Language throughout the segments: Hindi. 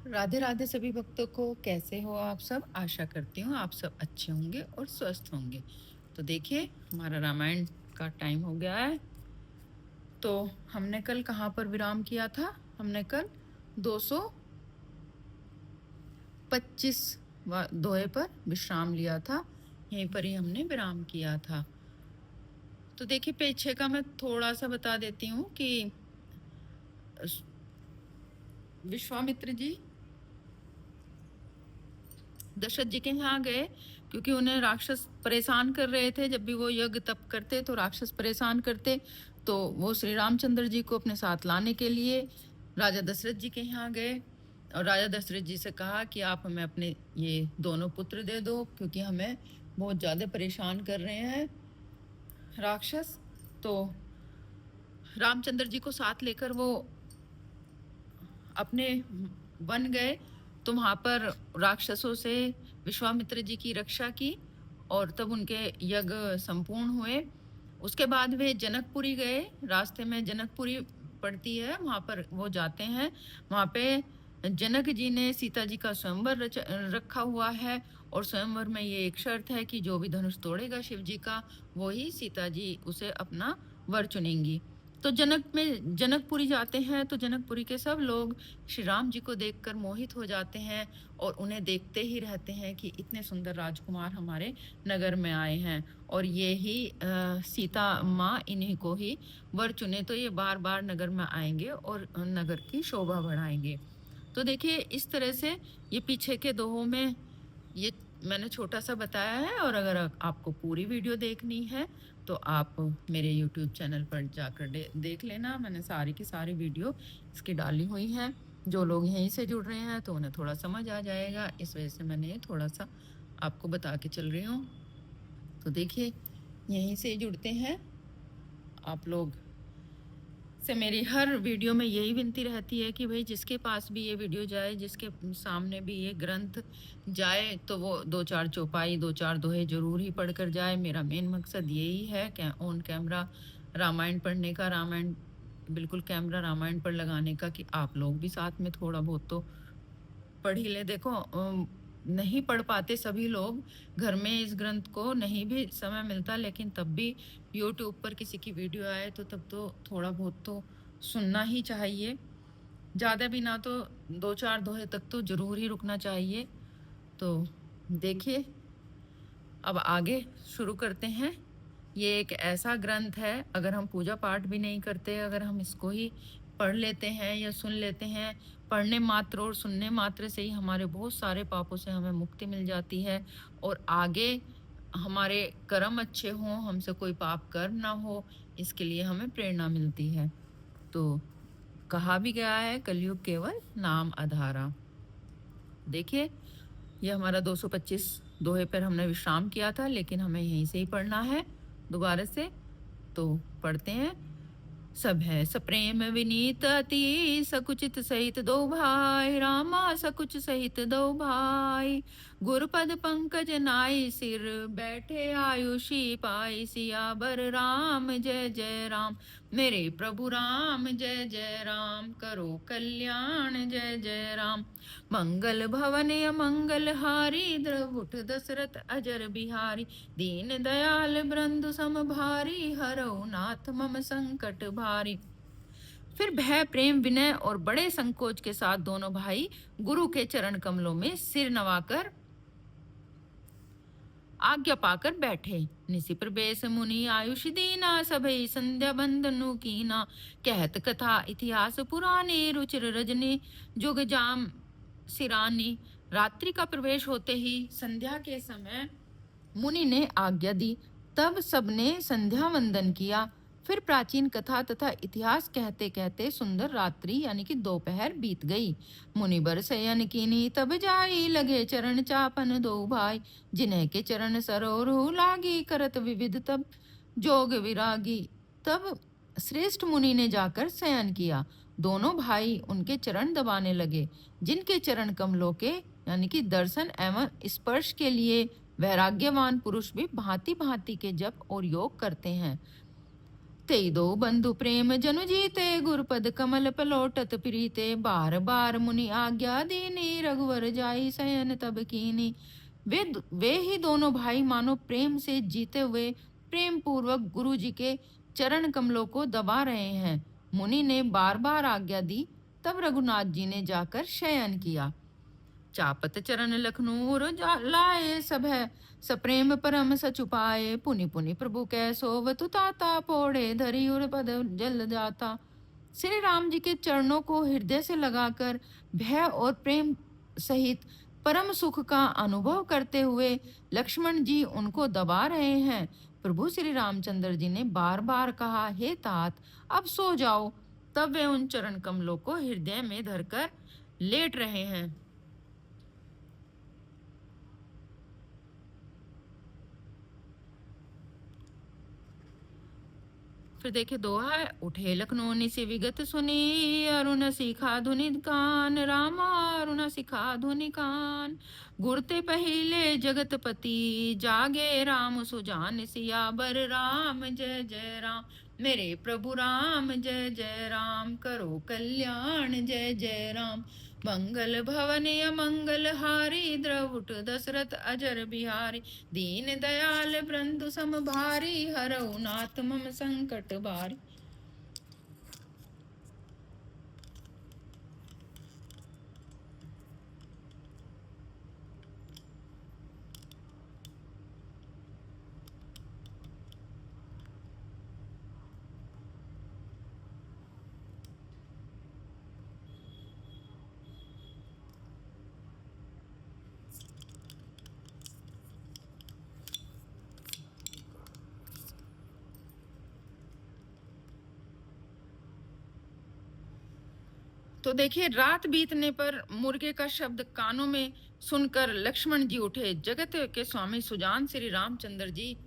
राधे राधे सभी भक्तों को। कैसे हो आप सब? आशा करती हूँ आप सब अच्छे होंगे और स्वस्थ होंगे। तो देखिए, हमारा रामायण का टाइम हो गया है। तो हमने कल कहाँ पर विराम किया था? हमने कल 225 दोहे पर विश्राम लिया था। यहीं पर ही हमने विराम किया था। तो देखिए, पीछे का मैं थोड़ा सा बता देती हूँ कि विश्वामित्र जी दशरथ जी के यहाँ गए, क्योंकि उन्हें राक्षस परेशान कर रहे थे। जब भी वो यज्ञ तप करते तो राक्षस परेशान करते, तो वो श्री रामचंद्र जी को अपने साथ लाने के लिए राजा दशरथ जी के यहाँ गए और राजा दशरथ जी से कहा कि आप हमें अपने ये दोनों पुत्र दे दो, क्योंकि हमें बहुत ज्यादा परेशान कर रहे हैं राक्षस। तो रामचंद्र जी को साथ लेकर वो अपने वन गए। तो वहां पर राक्षसों से विश्वामित्र जी की रक्षा की और तब उनके यज्ञ संपूर्ण हुए। उसके बाद वे जनकपुरी गए। रास्ते में जनकपुरी पड़ती है, वहां पर वो जाते हैं। वहां पे जनक जी ने सीता जी का स्वयंवर रखा हुआ है, और स्वयंवर में ये एक शर्त है कि जो भी धनुष तोड़ेगा शिव जी का, वो ही सीता जी उसे अपना वर चुनेंगी। तो जनकपुरी जाते हैं, तो जनकपुरी के सब लोग श्री राम जी को देखकर मोहित हो जाते हैं और उन्हें देखते ही रहते हैं कि इतने सुंदर राजकुमार हमारे नगर में आए हैं, और ये ही सीता माँ इन्हीं को ही वर चुने तो ये बार बार नगर में आएंगे और नगर की शोभा बढ़ाएंगे। तो देखिए, इस तरह से ये पीछे के दोहों में ये मैंने छोटा सा बताया है। और अगर आपको पूरी वीडियो देखनी है तो आप मेरे YouTube चैनल पर जाकर देख लेना। मैंने सारी की सारी वीडियो इसकी डाली हुई है। जो लोग यहीं से जुड़ रहे हैं तो उन्हें थोड़ा समझ आ जाएगा, इस वजह से मैंने ये थोड़ा सा आपको बता के चल रही हूँ। तो देखिए, यहीं से जुड़ते हैं आप लोग से मेरी हर वीडियो में यही विनती रहती है कि भाई जिसके पास भी ये वीडियो जाए, जिसके सामने भी ये ग्रंथ जाए, तो वो 2-4 चौपाई 2-4 दोहे जरूर ही पढ़कर जाए। मेरा मेन मकसद यही है ऑन कैमरा रामायण पढ़ने का, रामायण बिल्कुल कैमरा रामायण पर लगाने का, कि आप लोग भी साथ में थोड़ा बहुत तो पढ़ ही ले। देखो, नहीं पढ़ पाते सभी लोग घर में, इस ग्रंथ को नहीं भी समय मिलता, लेकिन तब भी यूट्यूब पर किसी की वीडियो आए तो तब तो थोड़ा बहुत तो सुनना ही चाहिए। ज़्यादा भी ना तो 2-4 दोहे तक तो जरूर ही रुकना चाहिए। तो देखिए, अब आगे शुरू करते हैं। ये एक ऐसा ग्रंथ है, अगर हम पूजा पाठ भी नहीं करते, अगर हम इसको ही पढ़ लेते हैं या सुन लेते हैं, पढ़ने मात्र और सुनने मात्र से ही हमारे बहुत सारे पापों से हमें मुक्ति मिल जाती है। और आगे हमारे कर्म अच्छे हों, हमसे कोई पाप कर्म ना हो, इसके लिए हमें प्रेरणा मिलती है। तो कहा भी गया है, कलयुग केवल नाम आधारा। देखिए, ये हमारा 225 दोहे पर हमने विश्राम किया था, लेकिन हमें यहीं से ही पढ़ना है दोबारा से। तो पढ़ते हैं। सब है सप्रेम विनीत अति, सकुचित सहित दो भाई, रामा सकुच सहित दो भाई। गुरपद पंकज नाई सिर, बैठे आयुषी पाई, सियावर राम जय जय राम। मेरे प्रभु राम जय जय राम, करो कल्याण जय जय राम। मंगल भवन अमंगल हारी, द्रवुठ दशरथ अजर बिहारी। दीन दयाल बृंदु सम भारी, हरौ नाथ मम संकट भारी। फिर भय प्रेम विनय और बड़े संकोच के साथ दोनों भाई गुरु के चरण कमलों में सिर नवाकर आज्ञा पाकर बैठे। निसि प्रवेश मुनि आयुष दीना, सभई संध्या बंदनु कीना। कहत कथा इतिहास पुराने, रुचिर रजनी जुग जाम सिरानी। रात्रि का प्रवेश होते ही संध्या के समय मुनि ने आज्ञा दी। तब सबने संध्या वंदन किया। फिर प्राचीन कथा तथा इतिहास कहते कहते सुंदर रात्रि यानी कि दोपहर बीत गई। मुनिबर शयन कीनी, तब जाई लगे चरण चापन दो भाई। जिन्हें के चरण सरोरु लागी, करत विविध तब जोग विरागी। तब श्रेष्ठ मुनि ने जाकर शयन किया। दोनों भाई उनके चरण दबाने लगे, जिनके चरण कमलों के यानी कि दर्शन एवं स्पर्श के लिए वैराग्यवान पुरुष भी भांति भांति के जप और योग करते हैं। तेई दो बंधु प्रेम जनु जीते, गुरुपद कमल पलोटत प्रीते। बार बार मुनि आज्ञा दीनी, रघुवर जाई शयन तब कीनी। वे ही दोनों भाई मानो प्रेम से जीते हुए प्रेम पूर्वक गुरु जी के चरण कमलों को दबा रहे हैं। मुनि ने बार बार आज्ञा दी, तब रघुनाथ जी ने जाकर शयन किया। चापत चरण लखनूर लाए, सब है सप्रेम परम सचुपाए। पुनि पुनि प्रभु कै सोवतु ताता, पोड़े धरी उर पद जल जाता। श्री राम जी के चरणों को हृदय से लगाकर भय और प्रेम सहित परम सुख का अनुभव करते हुए लक्ष्मण जी उनको दबा रहे हैं। प्रभु श्री रामचंद्र जी ने बार बार कहा, हे तात अब सो जाओ। तब वे उन चरण कमलों को हृदय में धरकर लेट रहे हैं। फिर देखिए दोहा है, उठे लखनऊ निसि विगत सुनी, अरुण सिखा धुनि कान। रामा अरुण सिखा धुनि कान, गुरते पहिले जगतपति। जागे राम सुजान सियाबर, राम जय जय राम। मेरे प्रभु राम जय जय राम, करो कल्याण जय जय राम। मंगल भवन अमंगल हारी, द्रवुट दशरथ अजर बिहारी। दीन दयाल बंधु सम भारी, हरऊ नाथ मम संकट बारी। तो देखिए रात बीतने पर मुर्गे का शब्द कानों में सुनकर लक्ष्मण जी उठे। जगत के स्वामी सुजान श्री रामचंद्र जी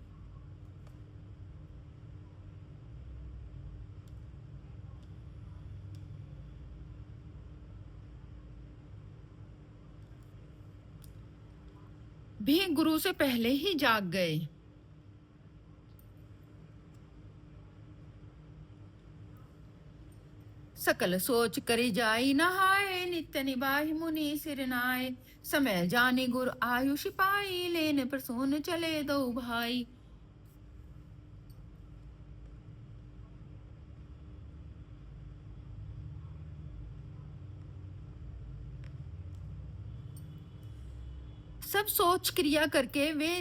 भी गुरु से पहले ही जाग गए। सकल सोच करी जाई नहाए, नित्य निबाहि मुनि सिर नाय। समय जानी गुर आयुष पाई, लेन प्रसून चले दो भाई। सब सोच क्रिया करके वे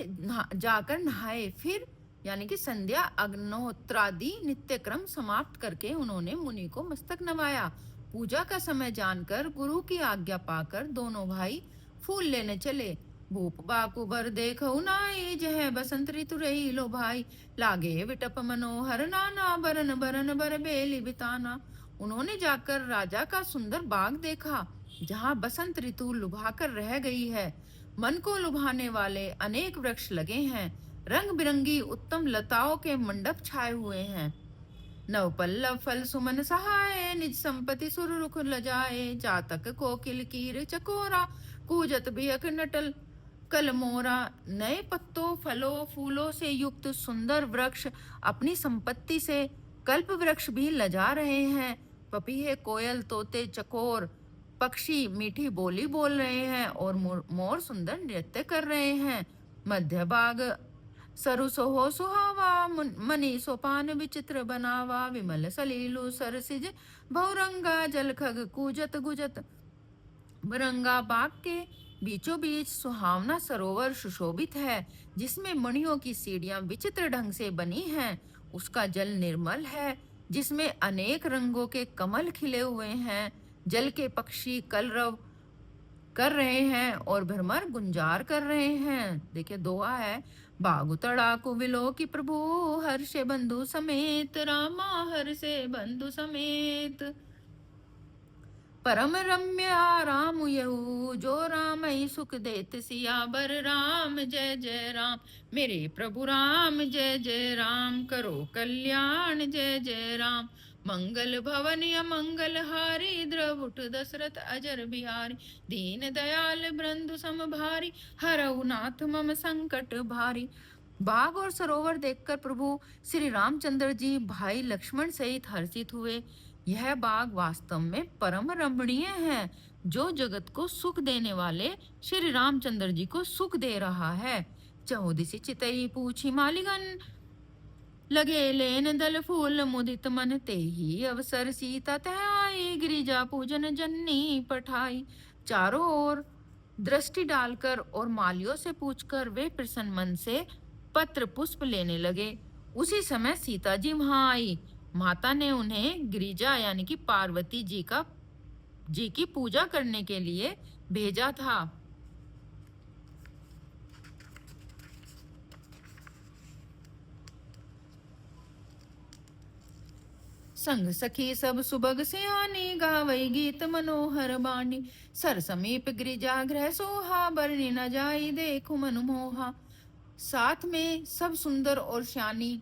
जाकर नहाए। फिर यानी कि संध्या अग्नोत्रादि नित्य क्रम समाप्त करके उन्होंने मुनि को मस्तक नवाया। पूजा का समय जानकर गुरु की आज्ञा पाकर दोनों भाई फूल लेने चले। भूप बाकु बर देखऊ नाई, जह बसंत ऋतु रही लो भाई। लागे विटप मनोहर नाना, बरन बरन बर बेली बिताना। उन्होंने जाकर राजा का सुंदर बाग देखा, जहाँ बसंत ऋतु लुभाकर रह गई है। मन को लुभाने वाले अनेक वृक्ष लगे हैं, रंग बिरंगी उत्तम लताओं के मंडप छाए हुए हैं। नव पल्लव फल सुमन सहाय, निज संपत्ति सुर रुख लजाए। जातक कोकिल कीर चकोरा, कूजत बियक नटल कल मोरा। नए पत्तों फलों फूलों से युक्त सुंदर वृक्ष अपनी संपत्ति से कल्प वृक्ष भी लजा रहे हैं। पपीहे कोयल तोते चकोर पक्षी मीठी बोली बोल रहे हैं और मोर सुंदर नृत्य कर रहे हैं। मध्य भाग सरु सोहो सुहावा, मनी सोपान विचित्र बनावा। विमल सलीलु सरसिज बहुरंगा, जल खग कूजत गुजत बरंगा। बाग के बीचों बीच सुहावना सरोवर सुशोभित है, जिसमें मणियों की सीढ़ियां विचित्र ढंग से बनी हैं। उसका जल निर्मल है, जिसमें अनेक रंगों के कमल खिले हुए हैं। जल के पक्षी कलरव कर रहे हैं और भ्रमर गुंजार कर रहे हैं। देखिए दोहा है, बागु तड़ाकु विलो की प्रभु, हर्षे बंधु समेत। रामा हर्षे बंधु समेत। परम रम्य आराम यहू, जो राम ही सुख देत सियाबर। राम जय जय राम, मेरे प्रभु राम जय जय राम। करो कल्याण जय जय राम। मंगल भवन अमंगल हारी, द्रवुट दशरथ अजर बिहारी। दीन दयाल बंधु सम भारी, हरऊ नाथ मम संकट भारी। बाग और सरोवर देखकर प्रभु श्री रामचंद्र जी भाई लक्ष्मण सहित हर्षित हुए। यह बाग वास्तव में परम रमणीय है, जो जगत को सुख देने वाले श्री रामचंद्र जी को सुख दे रहा है। चौदिसी चितई पूछी मालिगन, लगे लेन दल फूल मुदित मन ते ही अवसर सीता तह आई, गिरिजा पूजन जननी पठाई। चारों ओर दृष्टि डालकर और मालियों से पूछकर वे प्रसन्न मन से पत्र पुष्प लेने लगे। उसी समय सीता जी वहां आई। माता ने उन्हें गिरिजा यानी कि पार्वती जी की पूजा करने के लिए भेजा था। संग सखी सब सुबग सियानी, गावई गीत मनोहर बानी। सर समीप गिरिजा गृह सोहा, बरनी न जाई देखु मनु मोहा। साथ में सब सुंदर और श्यानी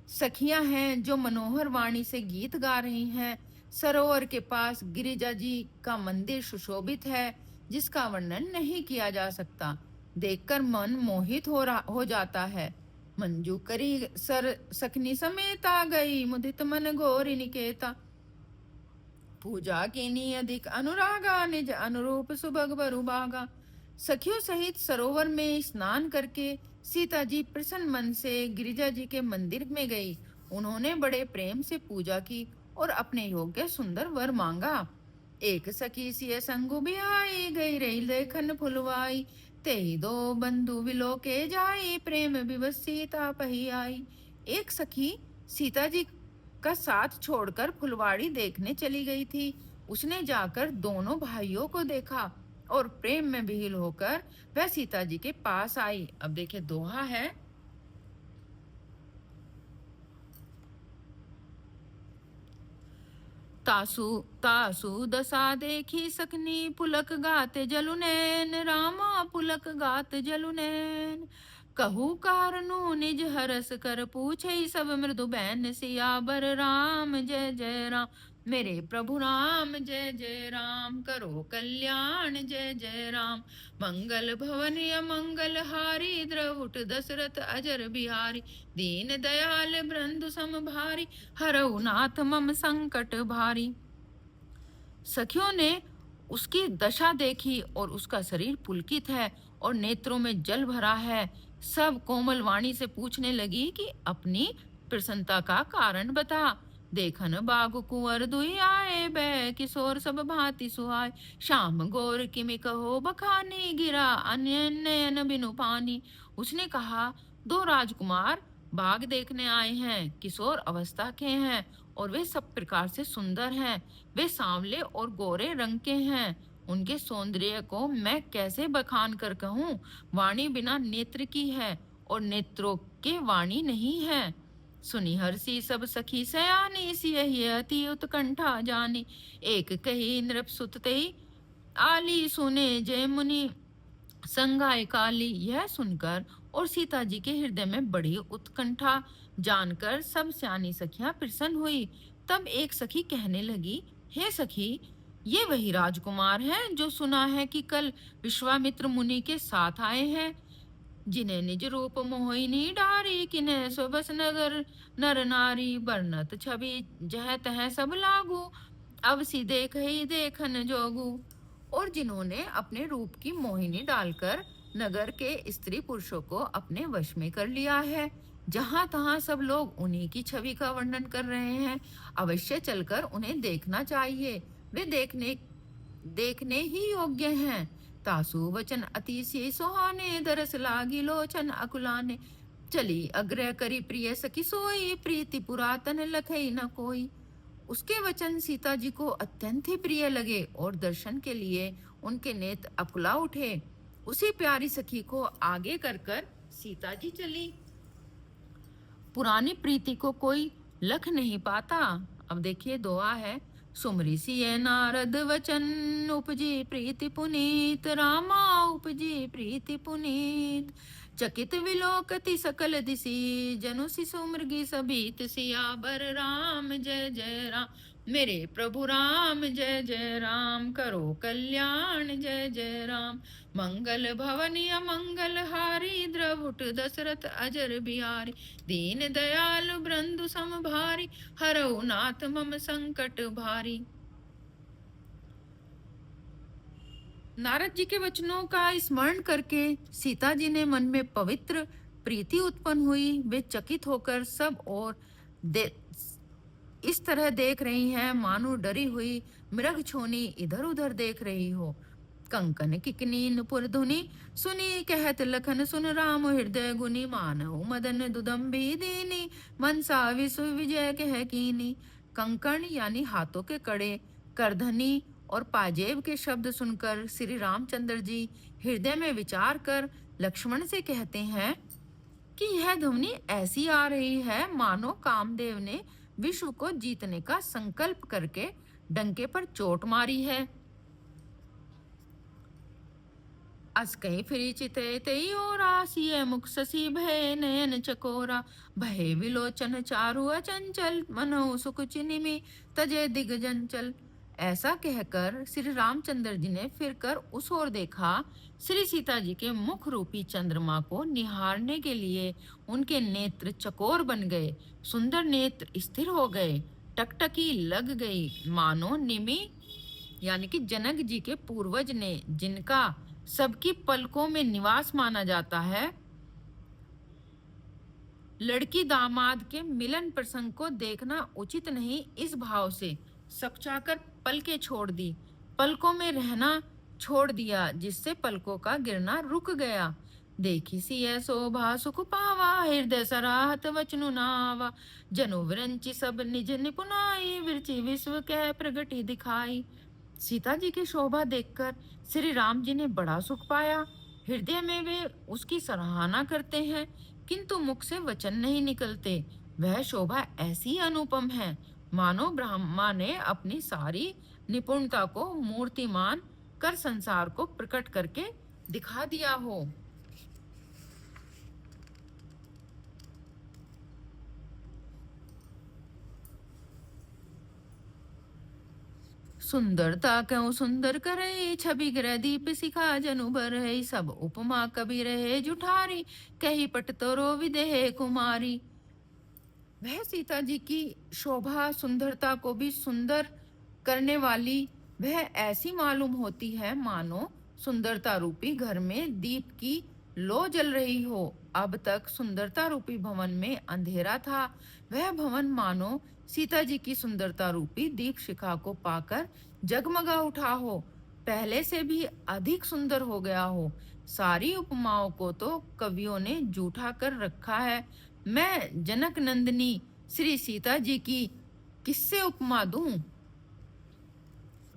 सखियां हैं जो मनोहर वाणी से गीत गा रही हैं। सरोवर के पास गिरिजा जी का मंदिर सुशोभित है, जिसका वर्णन नहीं किया जा सकता। देखकर मन मोहित हो जाता है। मंजू करी सर सखनी समेत आ गई, मुदित मन गोरी निकेता। पूजा कीनी अधिक अनुरागा, निज अनुरूप सुभग बरु बागा। सखियों सहित सरोवर में स्नान करके सीता जी प्रसन्न मन से गिरिजा जी के मंदिर में गई। उन्होंने बड़े प्रेम से पूजा की और अपने योग्य सुंदर वर मांगा। एक सखी सिय संगु बिहाई, गई रही लेखन फुलवाई। तेई दो बंधु विलो के जाई, प्रेम विवश सीता पही आई। एक सखी सीता जी का साथ छोड़कर फुलवाड़ी देखने चली गई थी। उसने जाकर दोनों भाइयों को देखा और प्रेम में विहीन होकर वह सीता जी के पास आई। अब देखिए दोहा है। तासु तासु दशा देखी सकनी, पुलक गाते जलुनैन, रामा पुलक गात जलुनैन। कहू कारनु निज हरस कर, पूछे सब मृदु बैन, सियाबर राम जय जय राम। मेरे प्रभु राम जय जय राम, करो कल्याण जय जय राम। मंगल भवन अमंगल हारी, द्रवुट दशरथ अजर बिहारी। दीन दयाल बृंदु सम भारी, हरऊ नाथ मम संकट भारी। सखियों ने उसकी दशा देखी और उसका शरीर पुलकित है और नेत्रों में जल भरा है। सब कोमल वाणी से पूछने लगी कि अपनी प्रसन्नता का कारण बता। देखन बाग कुंवर दुई आए, बै किशोर सब भांति सुहाय। श्याम गोर किमि कहो बखानी, गिरा अन्य नयन बिनु पानी। उसने कहा, दो राजकुमार बाग देखने आए हैं, किशोर अवस्था के हैं और वे सब प्रकार से सुंदर हैं। वे सांवले और गोरे रंग के हैं। उनके सौंदर्य को मैं कैसे बखान कर कहूँ। वाणी बिना नेत्र की है और नेत्रों के वाणी नहीं है। सुनी हर्षी सब सखी सयानी, सियहि अति उत्कंठा जानी। एक कही नृप सुत तेई आली, सुने जय मुनि संगाय काली। यह सुनकर और सीता जी के हृदय में बड़ी उत्कंठा जानकर सब सियानी सखियां प्रसन्न हुई। तब एक सखी कहने लगी, हे सखी, ये वही राजकुमार हैं जो सुना है कि कल विश्वामित्र मुनि के साथ आए हैं, जिन्हें निज रूप मोहिनी डारी। किन्हें स्वबस नगर नर नारी, बरनत छवि जह तह सब लागू। अवसी देख ही देखन जोगू। और जिन्होंने अपने रूप की मोहिनी डालकर नगर के स्त्री पुरुषों को अपने वश में कर लिया है। जहां तहां सब लोग उन्हीं की छवि का वर्णन कर रहे हैं। अवश्य चलकर उन्हें देखना चाहिए। वे देखने ही योग्य हैं। तासु वचन अतिशय सुहाने, दरस लागी लोचन अकुलाने। चली अग्रह करी प्रिय सखी सोई, प्रीति पुरातन लखई न कोई। उसके वचन सीता जी को अत्यंत ही प्रिय लगे और दर्शन के लिए उनके नेत्र अकुला उठे। उसी प्यारी सखी को आगे कर सीता जी चली। पुरानी प्रीति को कोई लख नहीं पाता। अब देखिए दुआ है। सुमरी सिय नारद वचन, उपजी प्रीति पुनीत, रामा उपजी प्रीति पुनीत। चकित विलोकति सकल दिसी, जनु शिशु मृगी सभीत। सियाबर राम जय जय राम, मेरे प्रभु राम जय जय राम, करो कल्याण जय जय राम। मंगल भवन अमंगल हारी, द्रवुट दशरथ अजर बिहारी। दीन दयाल बृंदु सम भारी, हरऊ नाथ मम संकट भारी। नारद जी के वचनों का स्मरण करके सीता जी ने मन में पवित्र प्रीति उत्पन्न हुई। वे चकित होकर सब और इस तरह देख रही हैं मानो डरी हुई मृग छोनी इधर उधर देख रही हो। कंकन किकनी नुपुर धुनी, सुनी कहत लखन सुन राम हृदय गुनी। मानव मदन दुदम्भी दीनी, मनसा विश्व विजय कह कीनी। कंकण यानी हाथों के कड़े, करधनी और पाजेब के शब्द सुनकर श्री रामचंद्र जी हृदय में विचार कर लक्ष्मण से कहते हैं कि यह ध्वनि ऐसी आ रही है मानो कामदेव ने विश्व को जीतने का संकल्प करके डंके पर चोट मारी है। अस कहीं फिरी चिते तई ओरा, सिय मुख शशि भय नयन चकोरा। भय विलोचन चारु अचंचल, मनो सुख चिनिमि तजे दिग्जंचल। ऐसा कहकर श्री रामचंद्र जी ने फिर कर उस ओर देखा। श्री सीता जी के मुख रूपी चंद्रमा को निहारने के लिए उनके नेत्र चकोर बन गए, सुंदर नेत्र स्थिर हो गए, टकटकी लग गई, मानो निमि यानी कि जनक जी के पूर्वज ने जिनका सबकी पलकों में निवास माना जाता है, लड़की दामाद के मिलन प्रसंग को देखना उचित नहीं, इस भाव से सकचाकर पलकें छोड़ दी, पलकों में रहना छोड़ दिया, जिससे पलकों का गिरना रुक गया। देखी सिय शोभा सुख पावा, हृदय सराहत वचनु नावा। जनु विरंचि सब निज निपुनाई, विरचि विश्व कह प्रगति दिखाई। सीता जी की शोभा देखकर श्री राम जी ने बड़ा सुख पाया। हृदय में वे उसकी सराहना करते हैं, किंतु मुख से वचन नहीं निकलते। वह शोभा ऐसी अनुपम है मानो ब्रह्मा ने अपनी सारी निपुणता को मूर्तिमान कर संसार को प्रकट करके दिखा दिया हो। सुंदरता क्यों सुंदर करे, छवि ग्रह दीप सिखा जनु बर है। सब उपमा कबी रहे जुठारी, कही पट तोरो विदेह कुमारी। वह सीता जी की शोभा सुंदरता को भी सुंदर करने वाली वह ऐसी मालूम होती है मानो सुंदरता रूपी घर में दीप की लो जल रही हो। अब तक सुंदरता रूपी भवन में अंधेरा था, वह भवन मानो सीता जी की सुंदरता रूपी दीप शिखा को पाकर जगमगा उठा हो, पहले से भी अधिक सुंदर हो गया हो। सारी उपमाओं को तो कवियों ने जूठा कर रखा है। मैं जनक नंदिनी श्री सीता जी की किससे उपमा दूं?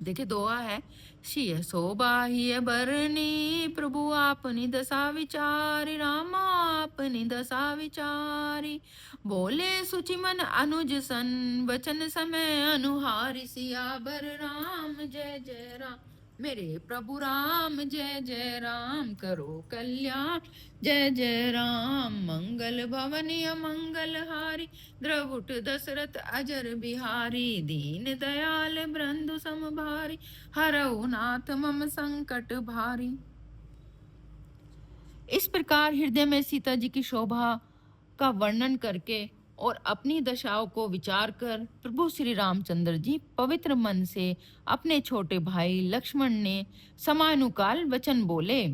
देखिए दोहा है, शिय शोभा ही बरनी, प्रभु आपनी दशा विचारी। राम आपनी दशा विचारी, बोले सुचि मन अनुज सन, वचन समय अनुहारी। सियावर राम जय जय राम, मेरे प्रभु राम जय जय राम। करो कल्याण जय जय राम, मंगल भवनी अमंगल हारी। द्रवुट दशरथ अजर बिहारी, दीन दयाल बृंदु सम भारी। हरऊ नाथ मम संकट भारी। इस प्रकार हृदय में सीता जी की शोभा का वर्णन करके और अपनी दशाओं को विचार कर प्रभु श्री रामचंद्र जी पवित्र मन से अपने छोटे भाई लक्ष्मण ने समानुकाल वचन बोले।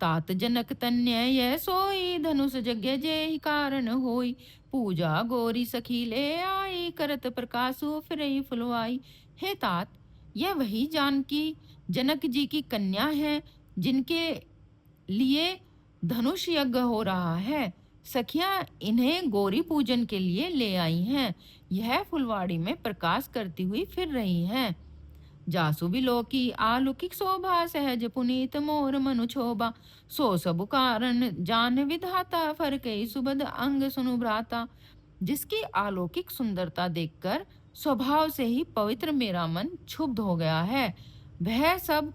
तात जनक तन्य यह सोई, धनुष यज्ञ जे कारण होई। पूजा गोरी सखी ले आई, करत प्रकाशु फिरई फुलवाई। हे तात, यह वही जानकी जनक जी की कन्या है जिनके लिए धनुष यज्ञ हो रहा है। सखियां इन्हें गौरी पूजन के लिए ले आई हैं। यह फुलवाड़ी में प्रकाश करती हुई फिर रही हैं। जासु बिलोकी आलौकिक शोभा, सहज पुनीत मोर मनु क्षोभा। सो सब कारण जान विधाता, फरकई सुबद अंग सुनु भ्राता। जिसकी अलौकिक सुंदरता देखकर स्वभाव से ही पवित्र मेरा मन क्षुब्ध हो गया है। वह सब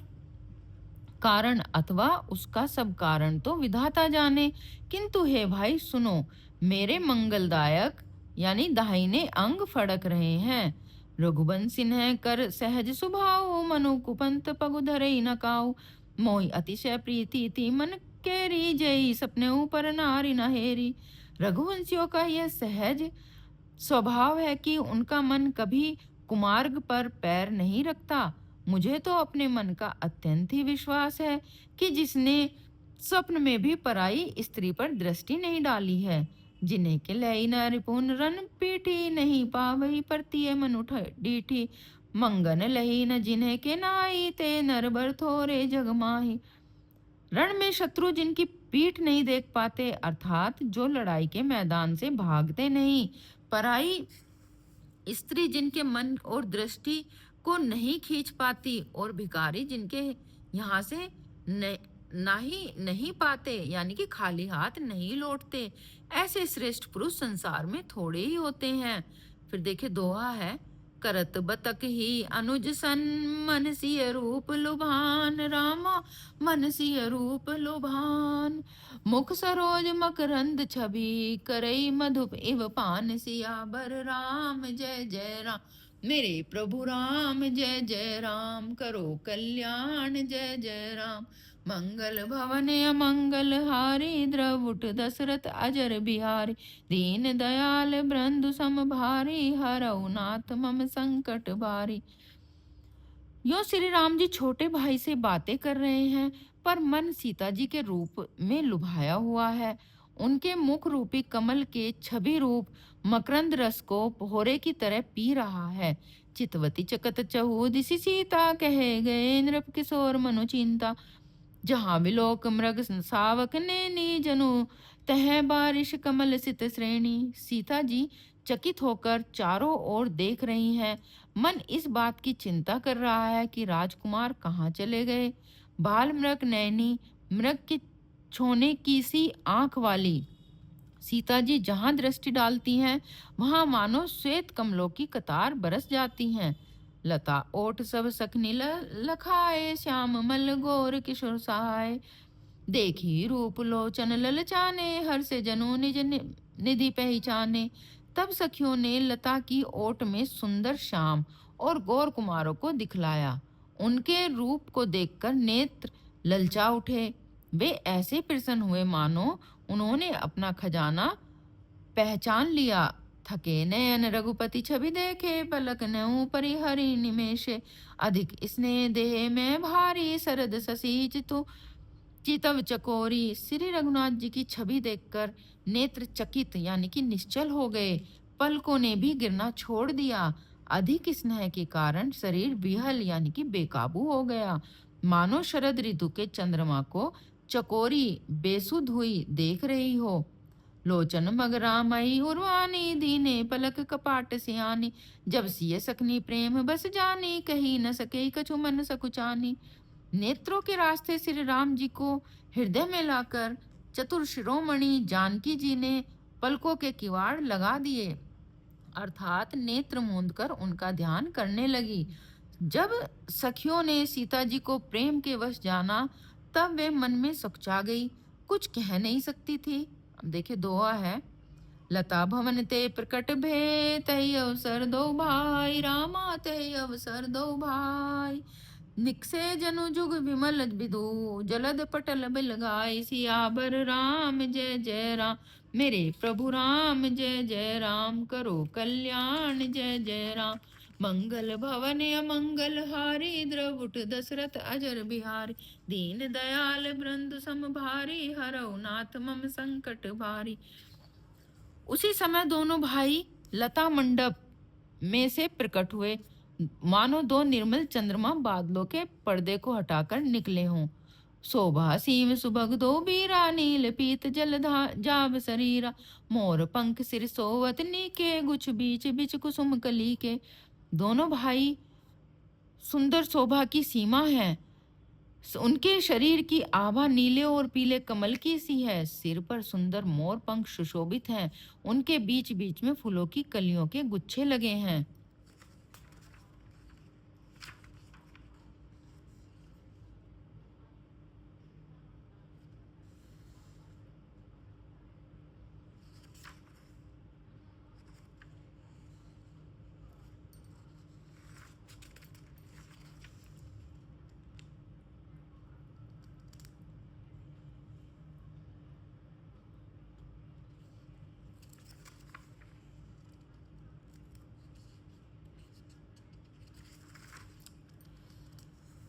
कारण अथवा उसका सब कारण तो विधाता जाने, किंतु हे भाई सुनो, मेरे मंगलदायक यानी दाहिने अंग फड़क रहे हैं। रघुबंसी सिन्ह कर सहज स्वभाव, मनु कुपंत पगु धरई न काऊ। मोहि अतिशय प्रीति थी मन केरी, जई सपने ऊपर नारी न हेरी। रघुवंशियों का यह सहज स्वभाव है कि उनका मन कभी कुमार्ग पर पैर नहीं रखता। मुझे तो अपने मन का अत्यंत ही विश्वास है कि जिसने स्वप्न में भी पराई स्त्री पर दृष्टि नहीं डाली है। जिन्हें के लई न रिपुन रन पीठी, नहीं पावई परतिय मनु डीठी। मंगन लही न जिन्हें के नाई, ते नर बर थोरे जग माही। रण में शत्रु जिनकी पीठ नहीं देख पाते, अर्थात जो लड़ाई के मैदान से भागते नहीं, पराई स्त्री जिनके मन और दृष्टि को नहीं खींच पाती, और भिखारी जिनके यहाँ से न, ना ही नहीं पाते, यानी कि खाली हाथ नहीं लौटते, ऐसे श्रेष्ठ पुरुष संसार में थोड़े ही होते हैं। फिर देखिए दोहा है, करत बतक ही अनुज सन, मनसीय रूप लुभान रामा, मनसीय रूप लुभान। मुख सरोज मकरंद छवि, करई मधुप इव पान। सियावर राम जय जय राम, मेरे प्रभु राम जय जय राम। करो कल्याण जय जय राम, मंगल भवन अमंगल हारी। द्रवुट दशरथ अजर बिहारी, दीन दयाल बृंदु सम भारी। हरऊ नाथ मम संकट भारी। यो श्री राम जी छोटे भाई से बातें कर रहे हैं, पर मन सीता जी के रूप में लुभाया हुआ है। उनके मुख रूपी कमल के छवि रूप मकरंद रस को पोहरे की तरह पी रहा है। चितवती चकत चहु दिसि सीता, कहे गए नृप किशोर मनु चिंता। जहाँ विलोक मृग सावक नैनी, जनु तह बारिश कमल सित श्रेणी। सीता जी चकित होकर चारों ओर देख रही हैं। मन इस बात की चिंता कर रहा है कि राजकुमार कहाँ चले गए। बाल मृग नैनी, मृग की छोने की सी आंख वाली सीता जी जहां दृष्टि डालती हैं, वहां मानो श्वेत कमलों की कतार बरस जाती हैं। लता ओठ सब सखनी लखाए, श्याम मल गोर किशोर सहाय। देखी रूप लोचन ललचाने, हर से जनु निज निधि पहचाने। तब सखियों ने लता की ओट में सुंदर श्याम और गौर कुमारों को दिखलाया। उनके रूप को देखकर नेत्र ललचा उठे। वे ऐसे प्रसन्न हुए मानो उन्होंने अपना खजाना पहचान लिया। थके नयन रघुपति छवि देखे, पलक नऊ परिहरि निमेषे। अधिक स्नेह देह में भारी, सरद ससी चितु चितव चकोरी। श्री रघुनाथ जी की छवि देखकर नेत्र चकित यानी कि निश्चल हो गए। पलकों ने भी गिरना छोड़ दिया। अधिक स्नेह के कारण शरीर विहल यानी कि बेकाबू हो गया। मानो शरद ऋतु के चंद्रमा को चकोरी बेसुध हुई देख रही हो। लोचन मगरामई उर्वानी, दीने पलक कपाट सियानी। जब सिय सकनी प्रेम बस जानी, कही न सके कछु मन सकुचानी। नेत्रों के रास्ते श्री राम जी को हृदय में लाकर चतुर शिरोमणि जानकी जी ने पलकों के किवाड़ लगा दिए, अर्थात नेत्र मूंद कर उनका ध्यान करने लगी। जब सखियों ने सीता जी को प्रेम के वश जाना, तब वे मन में सुखचा गई, कुछ कह नहीं सकती थी। अब देखिए दोहा है, लता भवन ते प्रकट भे, तहि अवसर दो भाई रामा, तहि अवसर दो भाई। निकसे जनु जुग विमल बिदु, जलद पटल बिल गाय। सियावर राम जय जय राम, मेरे प्रभु राम जय जय राम। करो कल्याण जय जय राम, मंगल भवन अमंगल हारी। द्रवुट दशरथ अजर बिहारी, दीन दयाल बृंद सम भारी। हरऊ नाथ मम संकट भारी। उसी समय दोनों भाई लता मंडप में से प्रकट हुए, मानो दो निर्मल चंद्रमा बादलों के पर्दे को हटाकर निकले हों। शोभा सीम सुभग दो बीरा, नील पीत जलधा जाब शरीरा। मोर पंख सिर सोवत नीके, गुछ बीच बिच कुसुम कली के। दोनों भाई सुंदर शोभा की सीमा है। उनके शरीर की आभा नीले और पीले कमल की सी है। सिर पर सुंदर मोर पंख सुशोभित हैं। उनके बीच बीच में फूलों की कलियों के गुच्छे लगे हैं।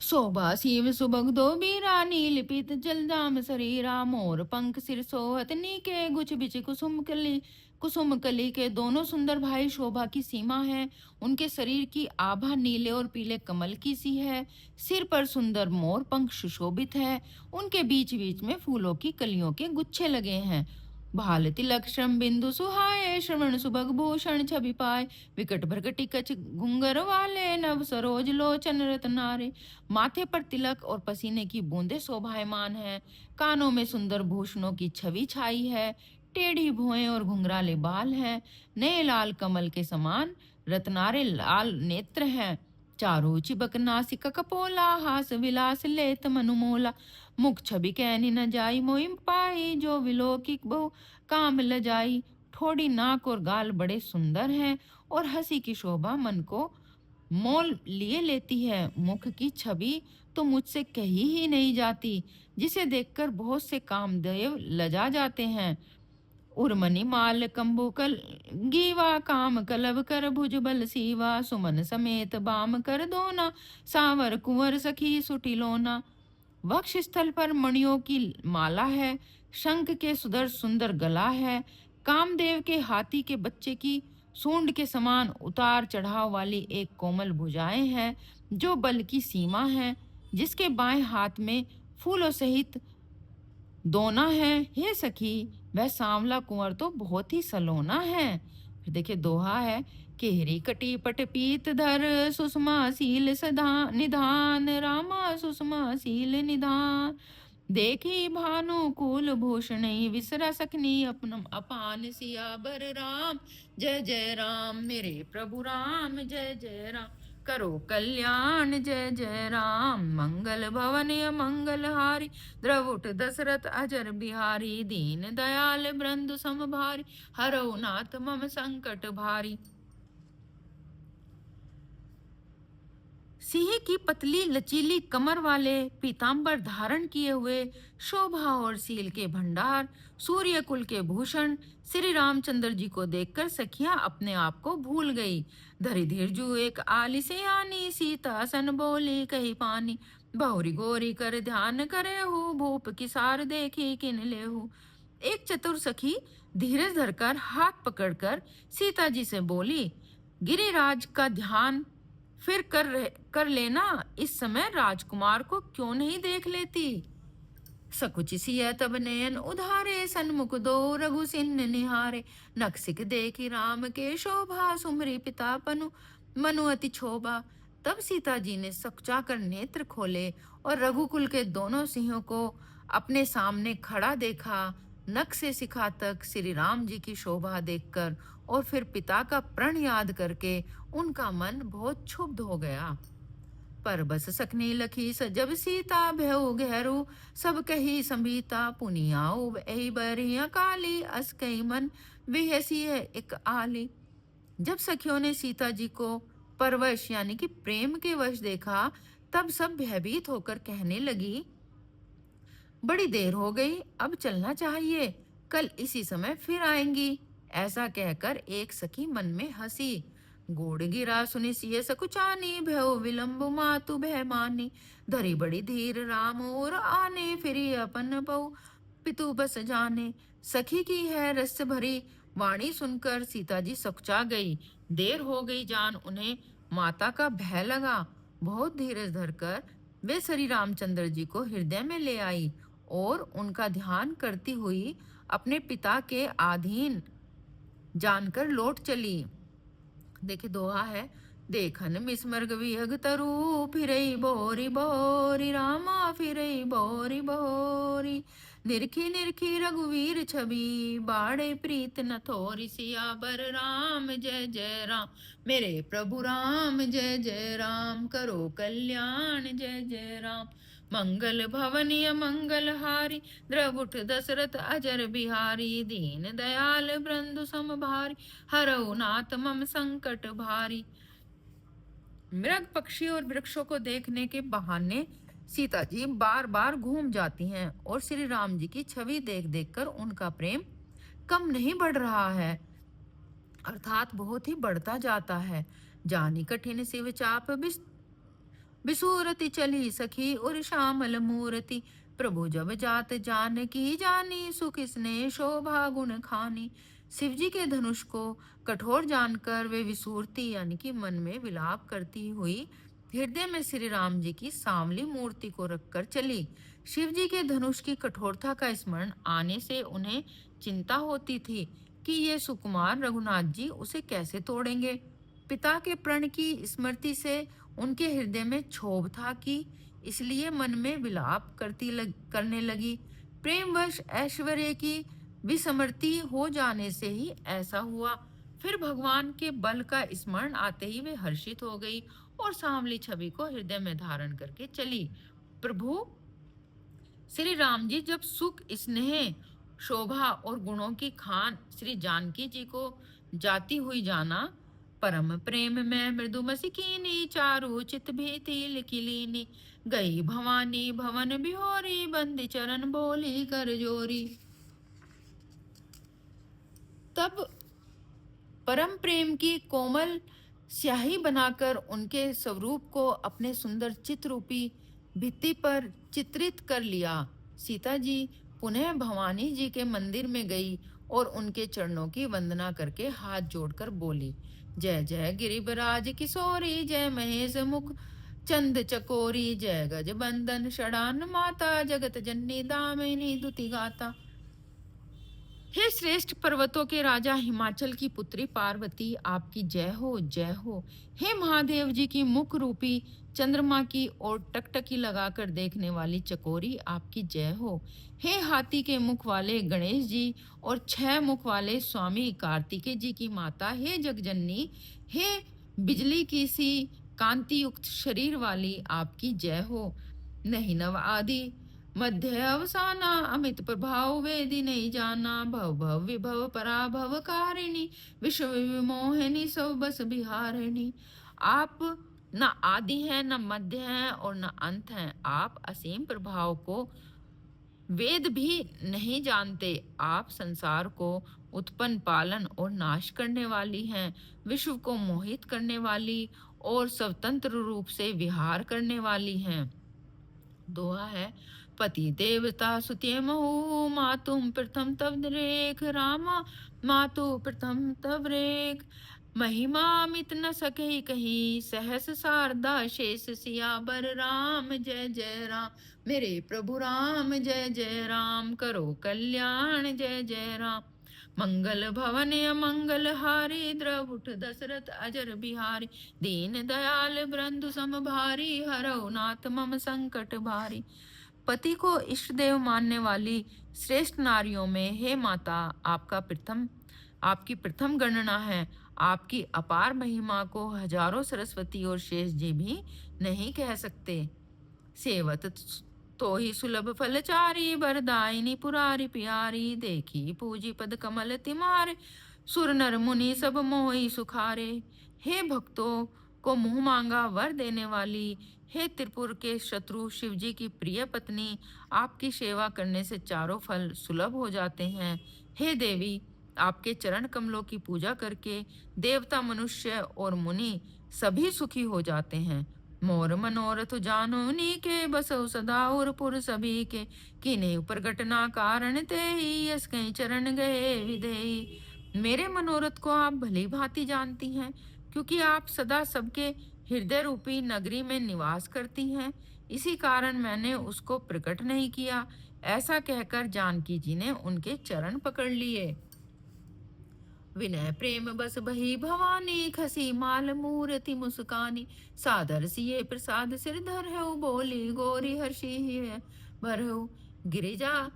शोभा शिव सुबह दो बीरा नील पीत जलदाम शरीरा मोर पंख सिर सोहत नीके गुच बिच कुसुम कली के दोनों सुंदर भाई शोभा की सीमा है। उनके शरीर की आभा नीले और पीले कमल की सी है। सिर पर सुंदर मोर पंख सुशोभित है। उनके बीच बीच में फूलों की कलियों के गुच्छे लगे हैं। भाल तिलक श्रम बिंदु सुहाए श्रवण सुभग भूषण छवि पाए विकट भरकटी कछ घुंगर वाले नव सरोज लोचन रत्नारे। माथे पर तिलक और पसीने की बूंदें शोभायमान है। कानों में सुंदर भूषणों की छवि छाई है। टेढ़ी भुएं और घुंघराले बाल हैं। नए लाल कमल के समान रत्नारे लाल नेत्र हैं। चारों चिबक नासिका कपोला हास विलास लेत मनुमोला। मुख छवि कहनी न जाई मोहिम पाई जो विलोकिक बहु काम लजाई। ठोड़ी नाक और गाल बड़े सुंदर हैं और हंसी की शोभा मन को मोल लिए लेती है। मुख की छवि तो मुझसे कही ही नहीं जाती, जिसे देखकर बहुत से कामदेव लजा जाते हैं। उर्मनी माल कंबु कल गीवा काम कलव कर भुजबल सीवा सुमन समेत बाम कर दोना सावर कुंवर सखी सुटिलोना। वक्ष स्थल पर मणियों की माला है। शंख के सुदर सुंदर गला है। कामदेव के हाथी के बच्चे की सूंड के समान उतार चढ़ाव वाली एक कोमल भुजाएं हैं जो बल की सीमा है। जिसके बाएं हाथ में फूलों सहित दोना है। हे सखी, वह सांवला कुंवर तो बहुत ही सलोना है। फिर देखिए दोहा है। केहरी कटी पट पीत धर सुषमा शील सदा निधान रामा सुषमा शील निधान। देखी भानुकूल भूषण विसरा सकनी अपनम अपान सियाबर राम। जय जय राम मेरे प्रभु राम जय जय राम। करो कल्याण जय जय राम। मंगल भवन मंगल हारी द्रवुट दशरथ अजर बिहारी। दीन दयाल बृंदु समभारी हरौ नाथ मम संकट भारी। सिंह की पतली लचीली कमर वाले पीतांबर धारण किए हुए शोभा और सील के भंडार सूर्य कुल के भूषण श्री रामचंद्र जी को देखकर सखियां अपने आप को भूल गई। धरि धीरजू एक आलिसे आनी सीता सन बोली कही पानी। बहुरी गोरी कर ध्यान करे हूँ भूप की सार देखी किन ले हूँ। एक चतुर सखी धीरज धरकर हाथ पकड़कर सीता जी से बोली, गिरिराज का ध्यान फिर कर लेना। इस समय राजकुमार को क्यों नहीं देख लेती। सकुचि सिय तब नयन उधारे सन्मुख दो रघु सिन्न निहारे। नक्सिक देखी राम के शोभा सुमरी पिता पनु मनु अति क्षोभा। तब सीता जी ने सकुचा कर नेत्र खोले और रघुकुल के दोनों सिंहों को अपने सामने खड़ा देखा। नख से शिखा तक श्री राम जी की शोभा देखकर और फिर पिता का प्रण याद करके उनका मन बहुत क्षुब्ध हो गया। पर बस सकनी लखी सजब सीता भयउ गहरू सब कही संभीता। पुनियाऊ एहि बरिया काली अस कई मन विहसी है एक आली। जब सखियों ने सीता जी को परवश यानी कि प्रेम के वश देखा तब सब भयभीत होकर कहने लगी, बड़ी देर हो गई, अब चलना चाहिए, कल इसी समय फिर आएंगी। ऐसा कहकर एक सखी मन में हंसी। गोड़ गिरा सुनि सिय सकुचानी भयो विलंब मातु भय मानी। धरी बड़ी धीर राम और आने फिरी अपन बहु पितु बस जाने। सखी की है रस भरी वाणी सुनकर सीता जी सकुचा गई। देर हो गई जान उन्हें माता का भय लगा। बहुत धीरज धरकर वे श्री रामचंद्र जी को हृदय में ले आई और उनका ध्यान करती हुई अपने पिता के अधीन जानकर लौट चली। देखिए दोहा है। देखन मिसमर्ग विहग तरु फिरई बोरी बोरी रामा फिरई बोरी बोरी। निरखी निरखी रघुवीर छवि बाड़े प्रीत न थोरी। सियाबर राम जय जय राम मेरे प्रभु राम जय जय राम। करो कल्याण जय जय राम। मंगल भवनीय मंगल हारी द्रवुट दशरथ अजर बिहारी। दीन दयाल बृंदु समभारी हरौ नाथ मम संकट भारी। मृग पक्षी और वृक्षों को देखने के बहाने सीता जी बार बार घूम जाती हैं और श्री राम जी की छवि देख देख कर उनका प्रेम कम नहीं बढ़ रहा है, अर्थात बहुत ही बढ़ता जाता है। जानी कठिन शिव चाप विसूरति चली सखी और श्यामल मूर्ति। प्रभु जब जात जान की जानी, सुख स्नेह शोभा गुण खानी। शिव जी के धनुष को कठोर जानकर वे विसूरती यानी कि मन में विलाप करती हुई हृदय में श्री राम जी की सांवली मूर्ति को रखकर चली। शिव जी के धनुष की कठोरता का स्मरण आने से उन्हें चिंता होती थी कि ये सुकुमार रघुनाथ जी उसे कैसे तोड़ेंगे। पिता के प्रण की स्मृति से उनके हृदय में क्षोभ था कि इसलिए मन में विलाप करने लगी। प्रेमवश ऐश्वर्य की विस्मृति हो जाने से ही ऐसा हुआ। फिर भगवान के बल का स्मरण आते ही वे हर्षित हो गई और सांवली छवि को हृदय में धारण करके चली। प्रभु श्री राम जी जब सुख स्नेह शोभा और गुणों की खान श्री जानकी जी को जाती हुई जाना, परम प्रेम में मृदु मसिकीनी चारु चित भीति लिखिलीनी। गई भवानी भवन बिहोरी बंदी चरण बोली कर जोरी। तब परम प्रेम की कोमल स्याही बनाकर उनके स्वरूप को अपने सुंदर चित्ररूपी भित्ति पर चित्रित कर लिया। सीता जी पुनः भवानी जी के मंदिर में गई और उनके चरणों की वंदना करके हाथ जोड़कर बोली, जय जय गिरिबराज किशोरी, जय महेश मुख चंद चकोरी, जय गज बंदन षडान माता, जगत जननी दामिनी दुति गाता। हे श्रेष्ठ पर्वतों के राजा हिमाचल की पुत्री पार्वती, आपकी जय हो जय हो। हे महादेव जी की मुख रूपी चंद्रमा की ओर टकटकी लगाकर देखने वाली चकोरी, आपकी जय हो। हे हाथी के मुख वाले गणेश जी और 6 मुख वाले स्वामी कार्तिकेय जी की माता, हे जगजननी, हे बिजली की सी कांति युक्त शरीर वाली, आपकी जय हो। नहीं नव आदि मध्य अवसाना, अमित प्रभाव वेदी नहीं जाना। भव भव विभव पराभव कारिणी, विश्व विमोहिनी सब बस बिहारिणी। आप न आदि हैं, न मध्य हैं और न अंत हैं। आप असीम प्रभाव को वेद भी नहीं जानते। आप संसार को उत्पन्न पालन और नाश करने वाली हैं, विश्व को मोहित करने वाली और स्वतंत्र रूप से विहार करने वाली हैं। दोहा है, पति देवता सुते महु, मातुम प्रथम तब रेख रामा, मातु प्रथम तब रेख। महिमा मित न सके कहीं, सहस शारदा शेष सियावर। राम जय जय राम, मेरे प्रभु राम जय जय राम, करो कल्याण जय जय राम। मंगल भवन अमंगल हारी, द्रवुठ दशरथ अजर बिहारी। दीन दयाल बंधु सम भारी, हरौ नाथ मम संकट भारी। पति को इष्ट देव मानने वाली श्रेष्ठ नारियों में हे माता, आपकी प्रथम गणना है। आपकी अपार महिमा को हजारों सरस्वती और शेष जी भी नहीं कह सकते। सेवत तो ही सुलभ फलचारी, वरदायिनी पुरारी प्यारी। देखी पूजी पद कमल तिमारे, सुर नर मुनि सब मोहि सुखारे। हे भक्तों को मुंह मांगा वर देने वाली, हे त्रिपुर के शत्रु शिव जी की प्रिय पत्नी, आपकी सेवा करने से चारों फल सुलभ हो जाते हैं। हे देवी, आपके चरण कमलों की पूजा करके देवता मनुष्य और मुनि सभी सुखी हो जाते हैं। मोर मनोरथ जानो नीके, बसो सदा और पुर सभी के। किने ऊपर घटना कारण ते ही, यस कहीं चरण गए विदेही। मेरे मनोरथ को आप भली भांति जानती हैं, क्योंकि आप सदा सबके हृदय रूपी नगरी में निवास करती हैं। इसी कारण मैंने उसको प्रकट नहीं किया। ऐसा कहकर जानकी जी ने उनके चरण पकड़ लिए। विनय प्रेम बस बही भवानी, खसी माल मूर्ति मुस्कानी। सादर सिए प्रसाद सिरधर है, बोली गोरी हर्षि है भरहु। गिरिजा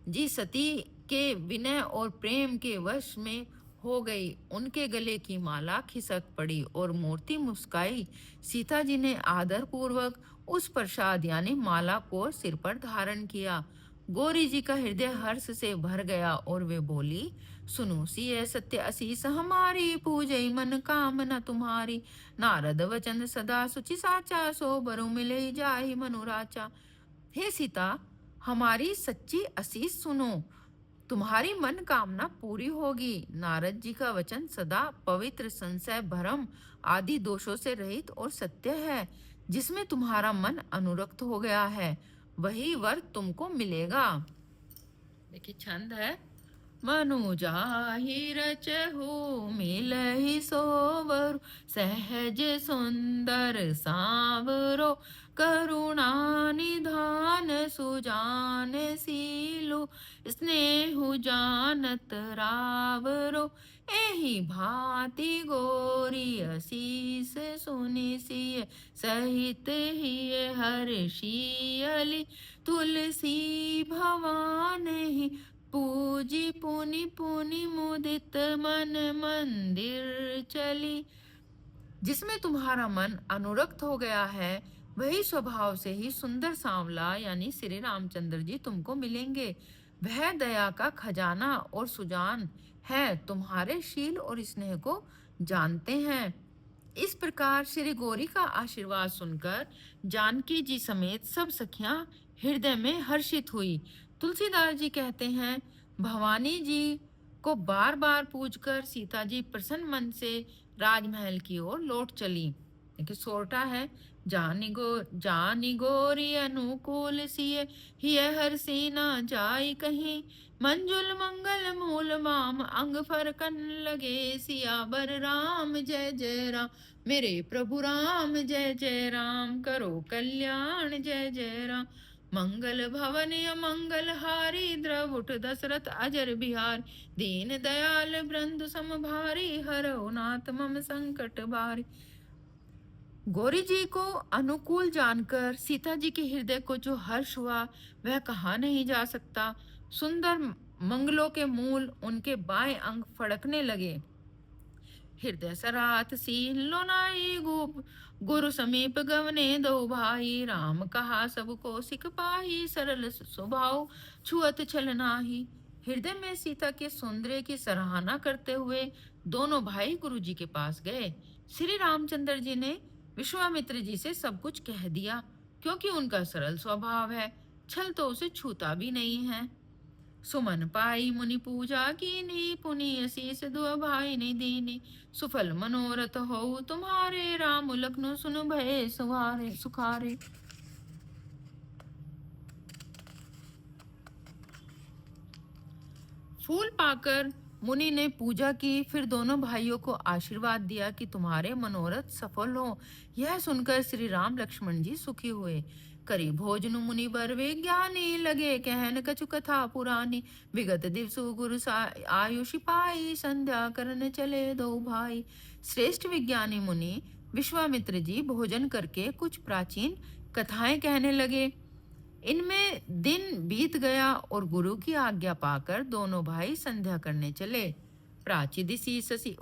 जी सती के विनय और प्रेम के वश में हो गई। उनके गले की माला खिसक पड़ी और मूर्ति मुस्काई। सीता जी ने आदर पूर्वक उस प्रसाद यानी माला को सिर पर धारण किया। गौरी जी का हृदय हर्ष से भर गया और वे बोली, सुनो सिय सत्य असीस हमारी, पूजई मन कामना तुम्हारी। नारद वचन सदा सुचि साचा, सो बरु मिले जाहि मनुराचा। हे सीता, हमारी सच्ची असीस सुनो, तुम्हारी मन कामना पूरी होगी। नारद जी का वचन सदा पवित्र, संशय भ्रम आदि दोषों से रहित और सत्य है। जिसमें तुम्हारा मन अनुरक्त हो गया है वही वर तुमको मिलेगा। देखिए छंद है, मनु जाहि रचहु मिलहि सोवर, सहज सुंदर सांवरो करुणा निधान सुजान सीलु, स्नेहु जानत रावरो, एहि भांति गोरी असीस सुनि सिय सहित ही हर्षियली, तुलसी भवान ही पूजी पुनि पुनि मुदित मन मंदिर चली। जिसमें तुम्हारा मन अनुरक्त हो गया है वही स्वभाव से ही सुंदर सांवला यानी श्री रामचंद्र जी तुमको मिलेंगे। वह दया का खजाना और सुजान है, तुम्हारे शील और स्नेह को जानते हैं। इस प्रकार श्री गौरी का आशीर्वाद सुनकर जानकी जी समेत सब सखियां हृदय में हर्षित हुई। तुलसीदास जी कहते हैं, भवानी जी को बार बार पूजकर सीता जी प्रसन्न मन से राजमहल की ओर लौट चली। देखिए सोरठा है, जानी गोरी अनुकूल सिय, हिय हर सीना जाई कहीं, मंजुल मंगल मूल माम अंग फरकन लगे, सियावर राम जय जय राम, मेरे प्रभु राम जय जय राम, करो कल्याण जय जय राम, मंगल भवन अमंगल हारी, द्रवुट दशरथ अजर बिहार, दीन दयाल बृंद सम भारी, हरौ नाथ मम संकट भारी। गौरी जी को अनुकूल जानकर सीता जी के हृदय को जो हर्ष हुआ वह कहा नहीं जा सकता। सुंदर मंगलों के मूल उनके बाएं अंग फड़कने लगे। हृदय सरात सीन लोनाई गोप, गुरु समीप गवने दो भाई, राम कहा सबको सिख पाही, सरल स्वभाव छुअत छल नाही। हृदय में सीता के सौंदर्य की सराहना करते हुए दोनों भाई गुरु जी के पास गए। श्री रामचंद्र जी ने विश्वामित्र जी से सब कुछ कह दिया, क्योंकि उनका सरल स्वभाव है, छल तो उसे छूता भी नहीं है। सुमन पाई मुनि पूजा कीनी, पुनि असीस दुआ भाई ने दीनी, सुफल मनोरथ हो तुम्हारे, राम लखनऊ सुन भय सुहारे सुखारे। फूल पाकर मुनि ने पूजा की, फिर दोनों भाइयों को आशीर्वाद दिया कि तुम्हारे मनोरथ सफल हो। यह सुनकर श्री राम लक्ष्मण जी सुखी हुए। करी भोजनु मुनि बर वे ज्ञानी, लगे कहन कछु कथा पुरानी, विगत दिवसु गुरु आयुष पाई, संध्या करन चले दो भाई। श्रेष्ठ विज्ञानी मुनि विश्वामित्र जी भोजन करके कुछ प्राचीन कथाएं कहने लगे। इनमें दिन बीत गया और गुरु की आज्ञा पाकर दोनों भाई संध्या करने चले। प्राची दिसी ससी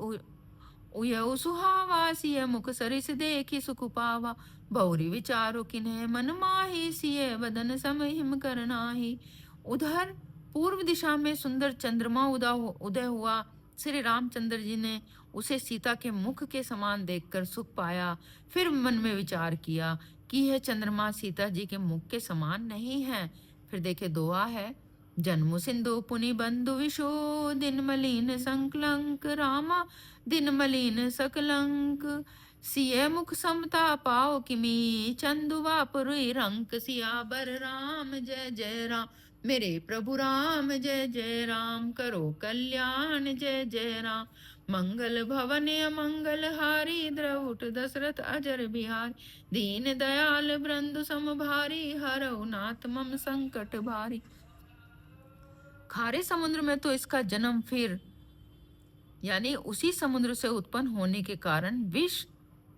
उयऊ सुहावा, सिय मुख सरिस देखी सुख पावा, बहुरी विचारो किन्हे मन माही, सिय बदन सम हिम करनाही। उधर पूर्व दिशा में सुंदर चंद्रमा उदय हुआ। श्री रामचंद्र जी ने उसे सीता के मुख के समान देखकर सुख पाया। फिर मन में विचार किया कि यह चंद्रमा सीता जी के मुख के समान नहीं है। फिर देखे दुआ है, जन्म सिंधु पुनि बंधु विशो, दिन मलिन संकलंक रामा, दिन मलिन सकलंक, सिय मुख समता पाओ किमी, चंदुआ पुरी रंक, सियावर राम जय जय राम, मेरे प्रभु राम जय जय राम, करो कल्याण जय जय राम, मंगल भवन अमंगल हारी, द्रवुट दशरथ अजर बिहार, दीन दयाल बृंदु सम भारी, हरौ नाथ मम संकट भारी। खारे समुद्र में तो इसका जन्म फिर यानी उसी समुद्र से उत्पन्न होने के कारण विष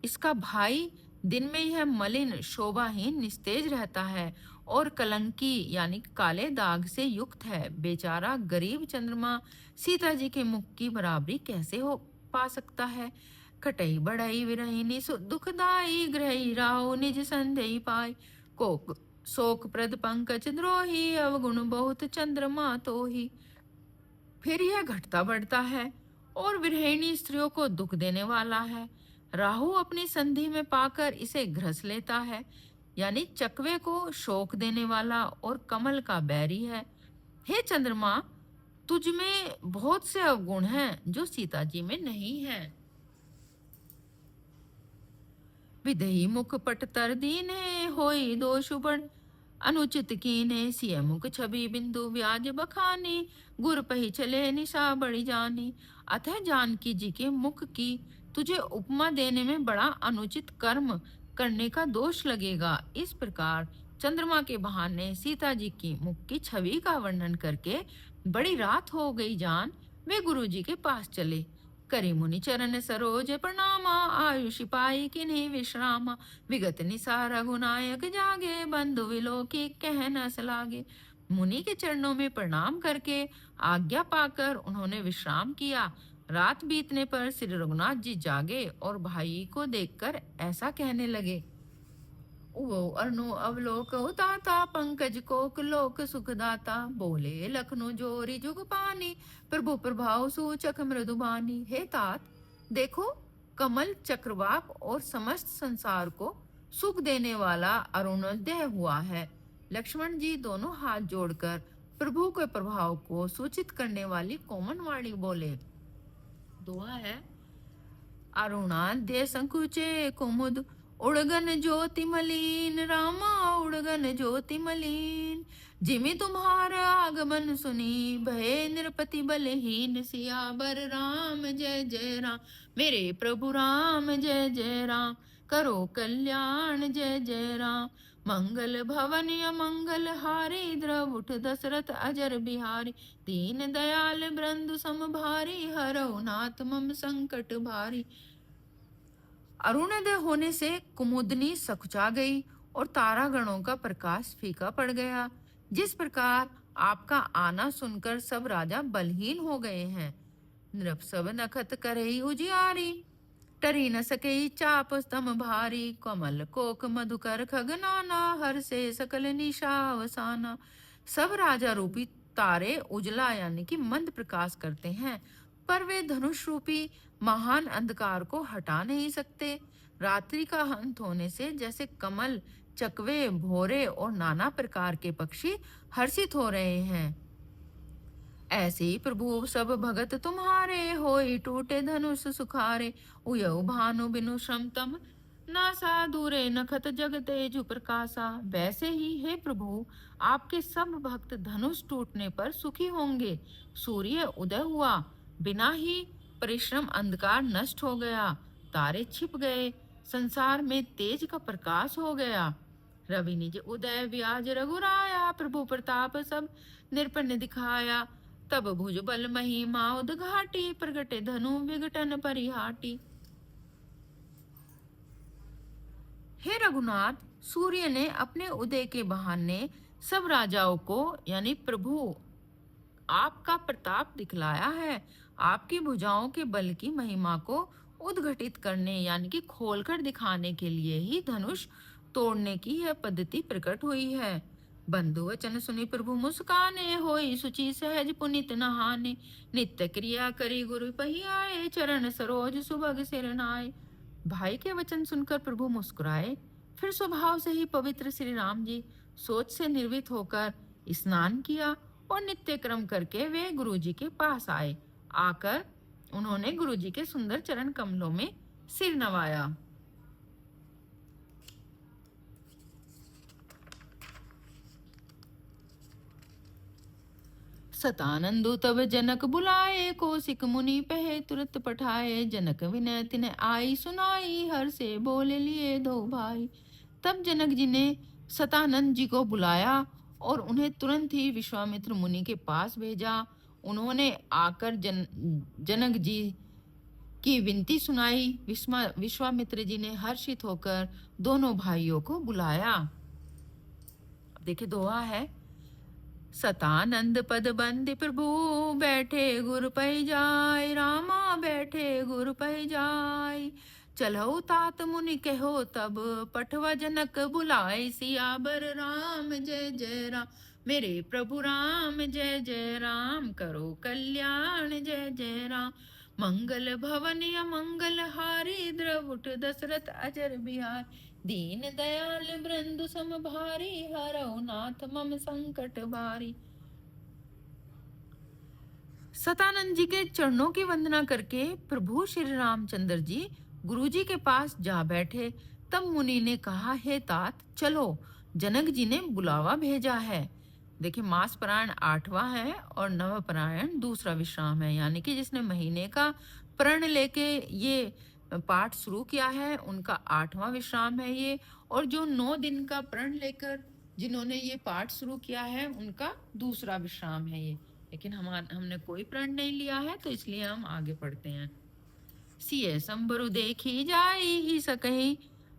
इसका भाई, दिन में यह मलिन शोभाहीन निस्तेज रहता है और कलंकी यानी काले दाग से युक्त है। बेचारा गरीब चंद्रमा सीता जी के मुख की बराबरी कैसे हो पा सकता है। खटई बढ़ई विरहिनी दुखदाई, ग्रही राहो निज संदेही पाई, को शोक प्रद पंकज द्रोही, अवगुण बहुत चंद्रमा तो ही। फिर यह घटता बढ़ता है और विरहिणी स्त्रियों को दुख देने वाला है। राहु अपनी संधि में पाकर इसे घ्रस लेता है, यानी चकवे को शोक देने वाला और कमल का बैरी है। हे चंद्रमा, तुझ में बहुत से अवगुण हैं जो सीता जी में नहीं है। विधि मुख पट तर दीने होई दोष बड़, अनुचित कीने सिय मुख छवि बिंदु व्याज बखानी, गुर पही चले निशा बड़ी जानी। अतः जानकी जी के मुख की तुझे उपमा देने में बड़ा अनुचित कर्म करने का दोष लगेगा। इस प्रकार चंद्रमा के बहाने सीता जी की मुख की छवि का वर्णन करके बड़ी रात हो गई जान वे गुरु जी के पास चले। करी मुनि चरण सरोज प्रणामा, आयुषि पाई किन्हीं विश्रामा। विगत निसार रघुनायक जागे, बंधु विलोकी कह न सलागे। मुनि के चरणों में प्रणाम करके आज्ञा पाकर उन्होंने विश्राम किया। रात बीतने पर श्री रघुनाथ जी जागे और भाई को देखकर ऐसा कहने लगे। वो अर्णो अवलोक ताता, पंकज कोक लोक सुखदाता। बोले लखनऊ जोरी जुग पानी, प्रभु प्रभाव सूचक मृदुबानी। हे तात, देखो कमल चक्रवाक और समस्त संसार को सुख देने वाला अरुणोदय हुआ है। लक्ष्मण जी दोनों हाथ जोड़कर प्रभु के प्रभाव को सूचित करने वाली कोमल वाणी बोले। दुआ है। अरुणाद्य संकुचे कुमुद, उड़गन ज्योति मलिन। रामा उड़गन ज्योति मलिन, जिमि तुम्हारा आगमन सुनी। भय निरपति बलहीन, सियावर राम जय जय राम। मेरे प्रभु राम जय जय राम, करो कल्याण जय जय राम। मंगल भवन अमंगल हारी, द्रव उठ दशरथ अजर बिहारी। दीन दयाल बृंदु सम भारी, हरौ नाथ मम संकट भारी। अरुणोदय होने से कुमुदनी सकुचा गई और तारागणों का प्रकाश फीका पड़ गया। जिस प्रकार आपका आना सुनकर सब राजा बलहीन हो गए हैं। नृप सब नखत करई उजियारी, टरी न सकई चाप स्तंभ भारी। कमल कोक मधुकर खगनाना, हर से सकल निशा अवसाना। सब राजा रूपी तारे उजला यानी कि मंद प्रकाश करते हैं, पर वे धनुष रूपी महान अंधकार को हटा नहीं सकते। रात्रि का अंत होने से जैसे कमल, चकवे, भोरे और नाना प्रकार के पक्षी हर्षित हो रहे हैं, ऐसे ही प्रभु सब भगत तुम्हारे। होई टूटे धनुष सुखारे, उयऊ भानु बिनु श्रम तम। नासा दूरे नखत जग तेजु प्रकाशा। वैसे ही हे प्रभु, आपके सब भक्त धनुष टूटने पर सुखी होंगे। सूर्य उदय हुआ, बिना ही परिश्रम अंधकार नष्ट हो गया। तारे छिप गए, संसार में तेज का प्रकाश हो गया। रवि निज उदय व्याज रघुराया, प्रभु प्रताप सब निरपन दिखाया। तब भुज बल महिमा उदघाटी, प्रगटे धनु विघटन परिहाटी। हे रघुनाथ, सूर्य ने अपने उदय के बहाने सब राजाओं को यानी प्रभु आपका प्रताप दिखलाया है। आपकी भुजाओं के बल की महिमा को उद्घटित करने यानी कि खोलकर दिखाने के लिए ही धनुष तोड़ने की यह पद्धति प्रकट हुई है। बंधु वचन सुनी प्रभु मुस्काने, होई सुचि सहज पुनित नहाने। नित्य क्रिया करी गुरु पहियाए, चरण सरोज सुभग सिर नाय। भाई के वचन सुनकर प्रभु मुस्कुराए। फिर स्वभाव से ही पवित्र श्री राम जी सोच से निर्वित होकर स्नान किया और नित्य क्रम करके वे गुरु जी के पास आए। आकर उन्होंने गुरु जी के सुंदर चरण कमलों में सिर नवाया। सतानंदु तब जनक बुलाए, कौशिक मुनि पहे तुरत पठाए। जनक विनय तिन्ह आई सुनाई, हर से बोल लिए दो भाई। तब जनक जी ने सतानंद जी को बुलाया और उन्हें तुरंत ही विश्वामित्र मुनि के पास भेजा। उन्होंने आकर जनक जी की विनती सुनाई। विश्वामित्र जी ने हर्षित होकर दोनों भाइयों को बुलाया। अब देखिए दोहा है। सतानंद पद बंद प्रभु, बैठे गुर पै जाय। रामा बैठे गुर पै जाय। चलहु तात मुनि कहो तब, पठवा जनक बुलाए। सियावर राम जय जय राम, मेरे प्रभु राम जय जय राम। करो कल्याण जय जय राम। मंगल भवन अमंगल हारी, द्रव उठ दशरथ अजर बिहार। दीन दयाल बृंदु सम भारी, हरौ नाथ मम संकट भारी। सतानंद जी के चरणों की वंदना करके प्रभु श्री रामचंद्र जी गुरु जी के पास जा बैठे। तब मुनि ने कहा, हे तात चलो, जनक जी ने बुलावा भेजा है। देखिए, मास परायण 8वां है और नव परायण दूसरा विश्राम है, यानी कि जिसने महीने का प्रण लेके ये पाठ शुरू किया है उनका 8वां विश्राम है ये। और जो 9 दिन का प्रण लेकर जिन्होंने ये पाठ शुरू किया है उनका दूसरा विश्राम है ये। लेकिन हमने कोई प्रण नहीं लिया है, तो इसलिए हम आगे पढ़ते हैं। सिए संबरु देखी जाई ही सकही,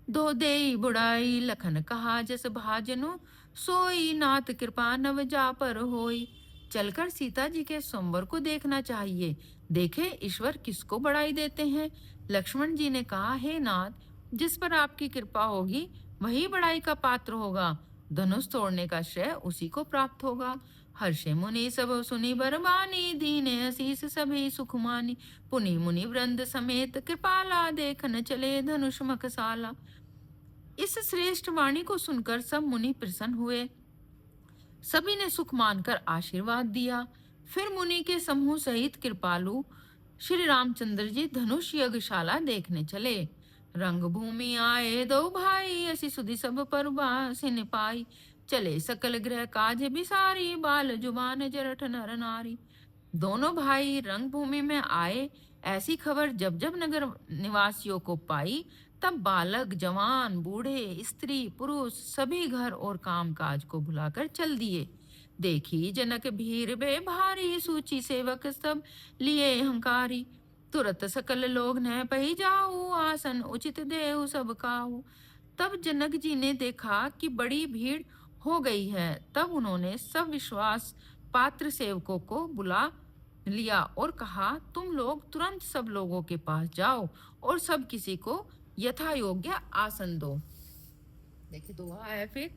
दो देई बुढ़ाई लखन कहा जस भाजनु, सोई नाथ कृपा नव जा पर होई। चलकर सीता जी के स्वयंवर को देखना चाहिए, देखे ईश्वर किसको बढ़ाई देते हैं। लक्ष्मण जी ने कहा, हे नाथ, जिस पर आपकी कृपा होगी वही बढ़ाई का पात्र होगा। धनुष तोड़ने का श्रेय उसी को प्राप्त होगा। हर्षे मुनि सब सुनी बरबानी, दीने असीस सभी सुखमानी। पुनि मुनि वृंद समेत कृपाला, देखन चले धनुष मखसाला। इस श्रेष्ठ वाणी को सुनकर सब मुनि प्रसन्न हुए, सभी ने सुख मानकर आशीर्वाद दिया। फिर मुनि के समूह सहित कृपालु श्री रामचंद्र जी धनुष यज्ञशाला देखने चले। रंग भूमि आए दो भाई, ऐसी सुधि सब पर बासिन पाई। चले सकल गृह काज बिसारी, बाल जुबान जरठ नर नारी। दोनों भाई रंग भूमि में आए, ऐसी खबर जब जब नगर निवासियों को पाई, तब बालक जवान बूढ़े स्त्री पुरुष सभी घर और काम काज को भुलाकर चल दिए। देखी जनक भीर बे भारी, सूची सेवक सब लिए हंकारी। तुरत सकल लोग न पही जाऊ, आसन उचित देहु सब काहू। तब जनक जी ने देखा कि बड़ी भीड़ हो गई है, तब उन्होंने सब विश्वास पात्र सेवकों को बुला लिया और कहा, तुम लोग तुरंत सब लोगों के पास जाओ और सब किसी को यथा योग्य आसन दो। देखिए दुआ है फिर।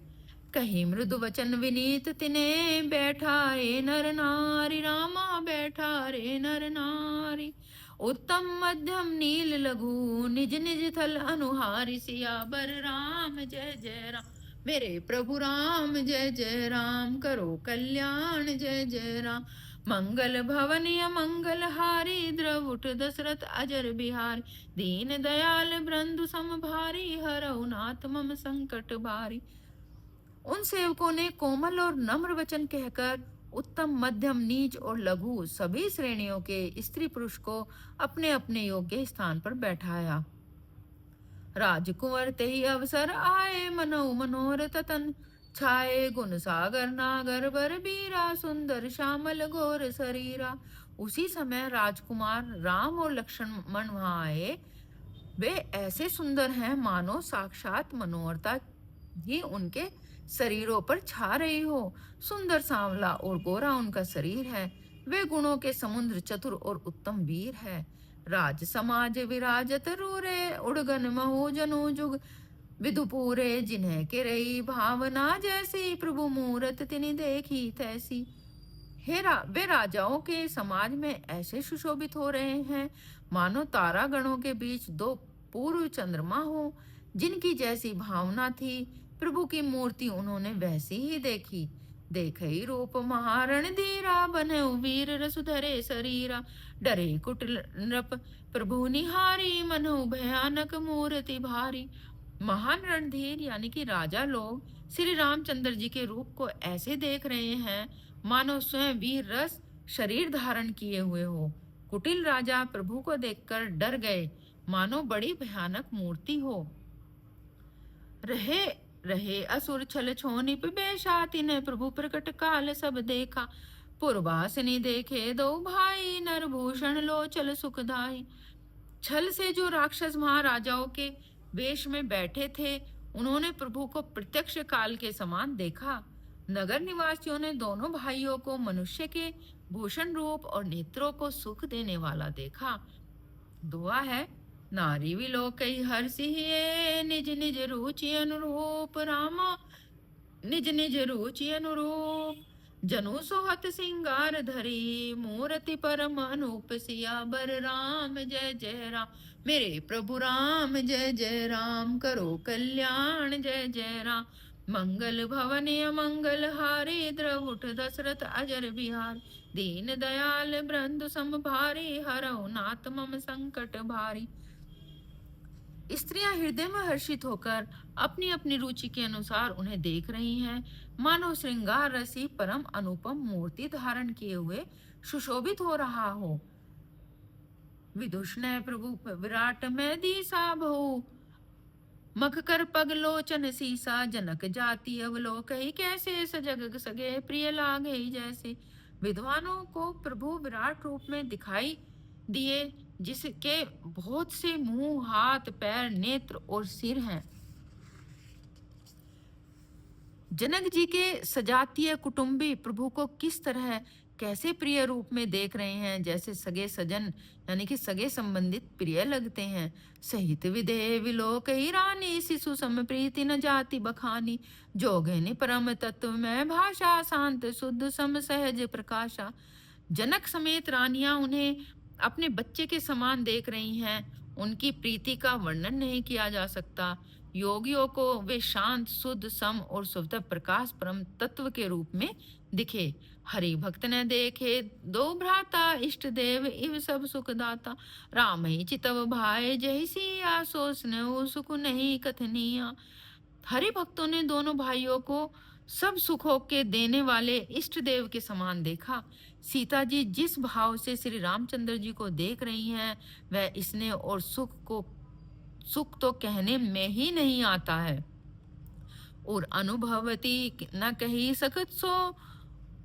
कही मृदु वचन विनीत तिने, बैठा रे नर नारी, रामा बैठा रे नर नारी। उत्तम मध्यम नील लघु, निज निज थल अनुहारी। सियावर राम जय जय राम, मेरे प्रभु राम जय जय राम। करो कल्याण जय जय राम, मंगल भवन मंगल हारी। द्रवुट दशरथ अजर बिहारी, दीन दयाल बृंदु समभारी। हरऊ नाथ मम संकट भारी। उन सेवकों ने कोमल और नम्र वचन कहकर उत्तम मध्यम नीच और लघु सभी श्रेणियों के स्त्री पुरुष को अपने अपने योग्य स्थान पर बैठाया। राजकुंवर ते ही अवसर आए, मनो मनोरथ तन छाए। गुण सागर नागर बर बीरा, सुंदर श्यामल घोर शरीरा। उसी समय राजकुमार राम और लक्ष्मण वहां आए। वे ऐसे सुंदर हैं मानो साक्षात मनोहरता ही उनके शरीरों पर छा रही हो। सुंदर सांवला और गोरा उनका शरीर है। वे गुणों के समुद्र चतुर और उत्तम वीर है। राज समाज विराजत रूरे, उड़गन महो जनो जुग विदुपूरे। जिन्हें के रही भावना जैसी, प्रभु मूरत तिनि देखी तैसी। वे राजाओं के समाज में ऐसे सुशोभित हो रहे हैं मानो तारा गणों के बीच दो पूर्व चंद्रमा हो। जिनकी जैसी भावना थी, प्रभु की मूर्ति उन्होंने वैसी ही देखी। देखई रूप महारण धीरा, बने वीर रसुधरे शरीरा। डरे कुटिल नृप प्रभु निहारी, मनो भयानक मूर्ति भारी। महान रणधीर यानी कि राजा लोग श्री रामचंद्र जी के रूप को ऐसे देख रहे हैं मानो स्वयं वीर रस शरीर धारण किए हुए हो। कुटिल राजा प्रभु को देखकर डर गए, मानो बड़ी भयानक मूर्ति हो। रहे रहे असुर छल छोनिप बेशा, तिन्हें प्रभु प्रकट काल सब देखा। पूर्वासिनी देखे दो भाई, नरभूषण लोचल सुखदाई। छल से जो राक्षस महाराजाओं के वेश में बैठे थे, उन्होंने प्रभु को प्रत्यक्ष काल के समान देखा। नगर निवासियों ने दोनों भाइयों को मनुष्य के भूषण रूप और नेत्रों को सुख देने वाला देखा। दुआ है। नारी विलोकई हर्षि हिये, निज निज रुचि अनुरूप। रामा निज निज रुचि अनुरूप, जनु सोहत सिंगार धरी। मूर्ति परम अनूप, सियावर राम जय जय राम, मेरे प्रभु राम जय जय राम। करो कल्याण जय जय राम, मंगल भवन मंगल हारी। द्रवुट दशरथ अजर बिहार, दीन दयाल बृंदु समभारी। हरऊ नाथ मम संकट भारी। स्त्रियां हृदय में हर्षित होकर अपनी अपनी रुचि के अनुसार उन्हें देख रही हैं, मानो श्रृंगार रसी परम अनुपम मूर्ति धारण किए हुए सुशोभित हो रहा हो। विदुषण प्रभु विराट में दीसा बहु, मख कर पग लोचन सीसा, जनक जाति अवलोक ही कैसे, सजग सगे प्रिय लागे जैसे। विद्वानों को प्रभु विराट रूप में दिखाई दिए, जिसके बहुत से मुंह, हाथ, पैर, नेत्र और सिर हैं। जनक जी के सजातीय कुटुंबी प्रभु को किस तरह कैसे प्रिय रूप में देख रहे हैं, जैसे सगे सजन यानी कि सगे संबंधित प्रिय लगते हैं। सहित विदेह विलोक ही रानी, शिशु सम प्रीति न जाति बखानी, जोगिनी परम तत्व में भाषा, शांत शुद्ध सम सहज प्रकाशा। जनक समेत रानियां उन्हें अपने बच्चे के समान देख रही हैं। उनकी प्रीति का वर्णन नहीं किया जा सकता। योगियों को वे शांत, शुद्ध, सम और स्वतः प्रकाश परम तत्व के रूप में दिखे। हरि भक्त ने देखे दो भ्राता, इष्ट देव इव सब सुख दाता, राम ही चितव भाई जय सिया, सो स्नेह सुख नहीं कथनिया। हरि भक्तों ने दोनों भाइयों को सब सुखों के देने वाले इष्ट देव के समान देखा। सीता जी जिस भाव से श्री रामचंद्र जी को देख रही हैं, वह स्नेह और सुख तो कहने में ही नहीं आता है। और अनुभवती न कही सकत सो,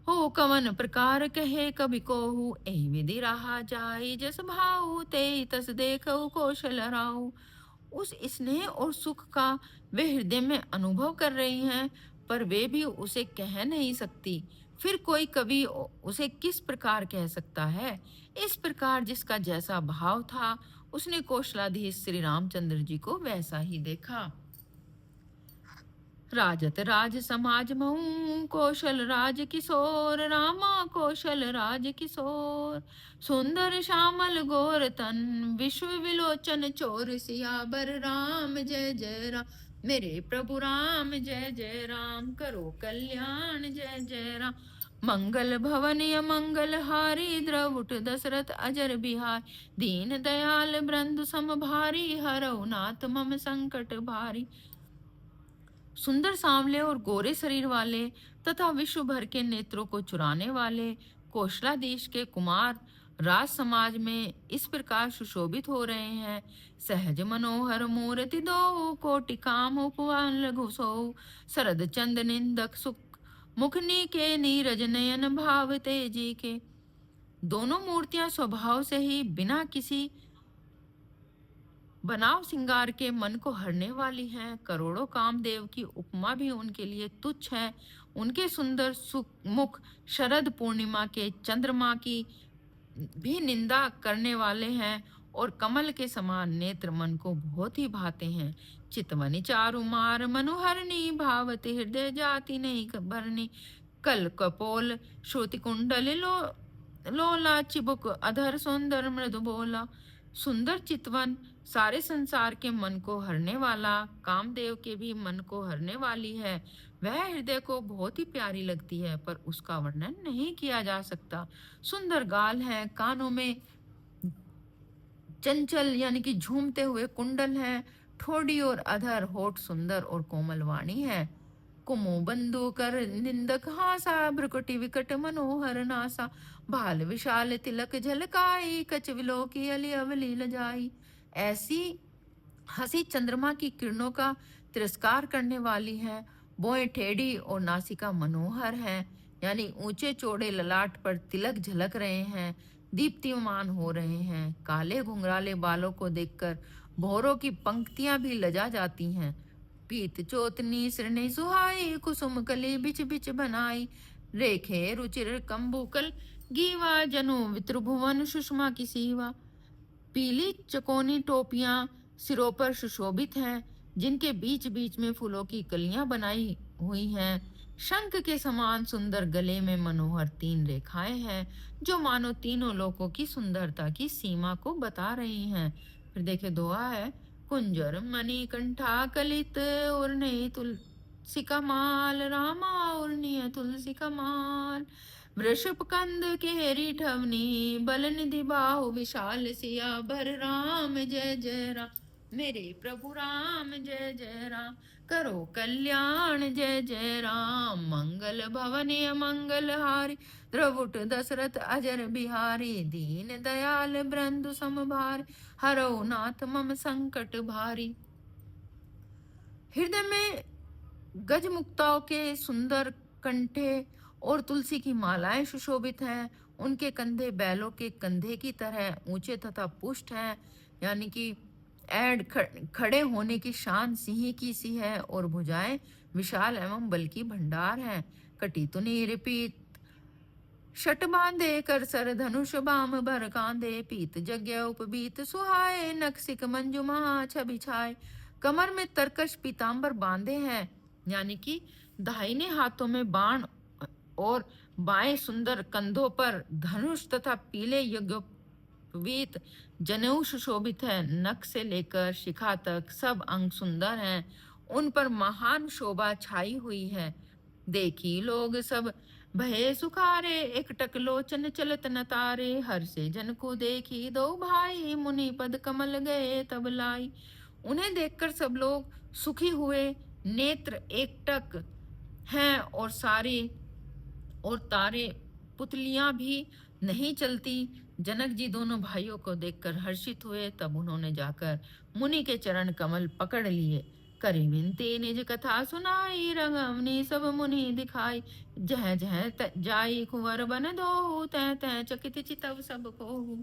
हो कवन प्रकार कहे कवि कोहू, एहि विधि रहा जाई जस भाऊ, ते तस देखऊ कौशल राऊ। उस स्नेह और सुख का वे हृदय में अनुभव कर रही हैं, पर वे भी उसे कह नहीं सकती। फिर कोई कवि उसे किस प्रकार कह सकता है। इस प्रकार जिसका जैसा भाव था, उसने कौशलाधीश श्री रामचंद्र जी को वैसा ही देखा। राजत राज समाज महू, कौशल राज किशोर, रामा कौशल राज किशोर, सुंदर श्यामल गोर तन, विश्व विलोचन चोर, सियावर राम जय जय राम, मेरे प्रभु राम जय जय राम, करो कल्याण जय जय राम। मंगल भवन मंगल हारी, द्रवुट दशरथ अजर बिहार, दीन दयाल बृंदु सम भारी, हरऊ नाथ मम संकट भारी। सुंदर सांवले और गोरे शरीर वाले तथा विश्व भर के नेत्रों को चुराने वाले कौशलाधीश के कुमार राज समाज में इस प्रकार सुशोभित हो रहे हैं। सहज मनोहर मूर्ति दो, कोटि काम उपवन लघु सो, शरद चंद निंदक सुख, मुखनी के नीरज नयन भाव तेजी के। दोनों मूर्तियां स्वभाव से ही बिना किसी बनाव सिंगार के मन को हरने वाली हैं। करोड़ों कामदेव की उपमा भी उनके लिए तुच्छ है। उनके सुंदर मुख शरद पूर्णिमा के चंद्रमा की भी निंदा करने वाले हैं, और कमल के समान नेत्र मन को बहुत ही भाते हैं। चितवनी चारु मार मनुहरनी, भावती हृदय जाति नहीं भरनी, कल कपोल श्रुति कुंडल लोला, चिबुक अधर सुंदर मृदु बोला। सुंदर चितवन सारे संसार के मन को हरने वाला, कामदेव के भी मन को हरने वाली है। वह हृदय को बहुत ही प्यारी लगती है, पर उसका वर्णन नहीं किया जा सकता। सुंदर गाल है, कानों में चंचल यानी कि झूमते हुए कुंडल है, ठोड़ी और अधर, होठ सुंदर और कोमल वाणी है। कुमु बंधु कर निंदक हासा, भ्रुकुटि विकट मनोहर नासा, भाल विशाल तिलक झलकाई, कच विलोकी अली अवली लजाई। ऐसी हंसी चंद्रमा की किरणों का तिरस्कार करने वाली है। बोए टेढ़ी और नासिका मनोहर है, यानी ऊंचे चौड़े ललाट पर तिलक झलक रहे हैं, दीप्तिमान हो रहे हैं। काले घुंघराले बालों को देखकर भौरों की पंक्तियां भी लजा जाती हैं। पीत चोतनी श्रेणी सुहाई, कुसुम कली बिच बिच बनाई, रेखे रुचिर कंबुकल गीवा, जनु वित्रुभुवन सुषमा की सीवा। पीली चकोनी टोपियां सिरों पर सुशोभित हैं, जिनके बीच बीच में फूलों की कलियां बनाई हुई हैं। शंख के समान सुंदर गले में मनोहर 3 रेखाएं हैं, जो मानो तीनों लोकों की सुंदरता की सीमा को बता रही हैं। फिर देखे दुआ है, कुंजर मणि कंठा कलित, और नहीं तुलसी का माल, रामा और नहीं तुलसी का माल। वृषभ कंद केरी ठवनी, बल निधि बाहु विशाल, सिया भर राम जय जय राम, मेरे प्रभु राम जय जय राम, करो कल्याण जय जय राम। मंगल भवन मंगल हारी, द्रवुट दशरथ अजर बिहारी। दीन दयाल बृंदु समभार, हरो नाथ मम संकट भारी। हृदय में गजमुक्ताओं के सुंदर कंठे और तुलसी की मालाएं सुशोभित हैं। उनके कंधे बैलों के कंधे की तरह ऊंचे तथा पुष्ट हैं, यानी कि खड़े होने की शान सिंह की सी है, और भुजाएं विशाल एवं बल की भंडार हैं। कटी तुनी रिपीत शट बांधे कर सर धनुष बाम भर कांधे। पीत जग्य उपबीत सुहाए, नक्सिक मंजु महा छवि छाए। कमर में तरकश पीतांबर बांधे हैं, यानी कि दाहिने हाथों में बाण और बाएं सुंदर कंधों पर धनुष तथा पीले यज्ञोपवीत जनेऊ सुशोभित है। नख से लेकर शिखा तक सब अंग सुंदर हैं, उन पर महान शोभा छाई हुई है। देखी लोग सब भये सुखारे, एकटक लोचन चलत न तारे। हर से जन को देखी दो भाई, मुनि पद कमल गए तब लाई। उन्हें देखकर सब लोग सुखी हुए, नेत्र एकटक हैं और तारे पुतलियां भी नहीं चलती। जनक जी दोनों भाइयों को देखकर हर्षित हुए, तब उन्होंने जाकर मुनि के चरण कमल पकड़ लिए। करी विनती निज कथा सुनाई, रंगवनी सब मुनि दिखाई। जह जह जाई कुंवर बन दो, तह तह चकित चितव सब को।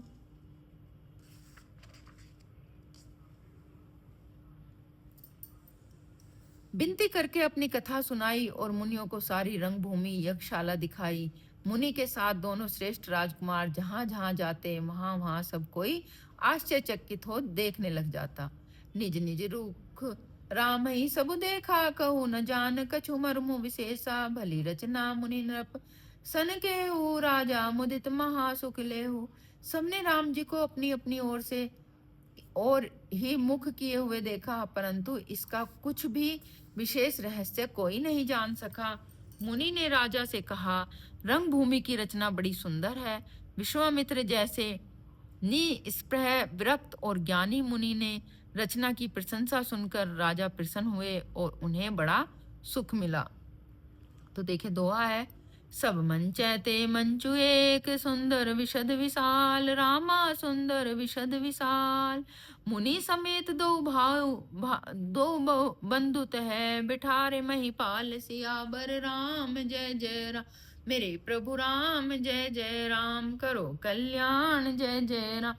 विनती करके अपनी कथा सुनाई और मुनियों को सारी रंगभूमि यज्ञशाला दिखाई। मुनि के साथ दोनों श्रेष्ठ राजकुमार जहां जहां जाते, वहां वहां सब कोई आश्चर्यचकित हो देखने लग जाता। निज निज रूख राम ही सब देखा, कहू न जान कछु मर्मु विशेषा। भली रचना मुनि नृप सन केहू, राजा मुदित महासुख लेहू। सबने राम जी को अपनी अपनी ओर से और ही मुख किए हुए देखा, परंतु इसका कुछ भी विशेष रहस्य कोई नहीं जान सका। मुनि ने राजा से कहा, रंग भूमि की रचना बड़ी सुंदर है। विश्वामित्र जैसे निस्पृह विरक्त और ज्ञानी मुनि ने रचना की प्रशंसा सुनकर राजा प्रसन्न हुए और उन्हें बड़ा सुख मिला। तो देखे दोहा है, सब मंचैते मंचु एक, सुंदर विशद विशाल। रामा सुंदर विशद विशाल। मुनि समेत दो बंधु है, बिठारे महिपाल। सियावर राम जय जय राम, मेरे प्रभु राम जय जय राम। करो कल्याण जय जय राम,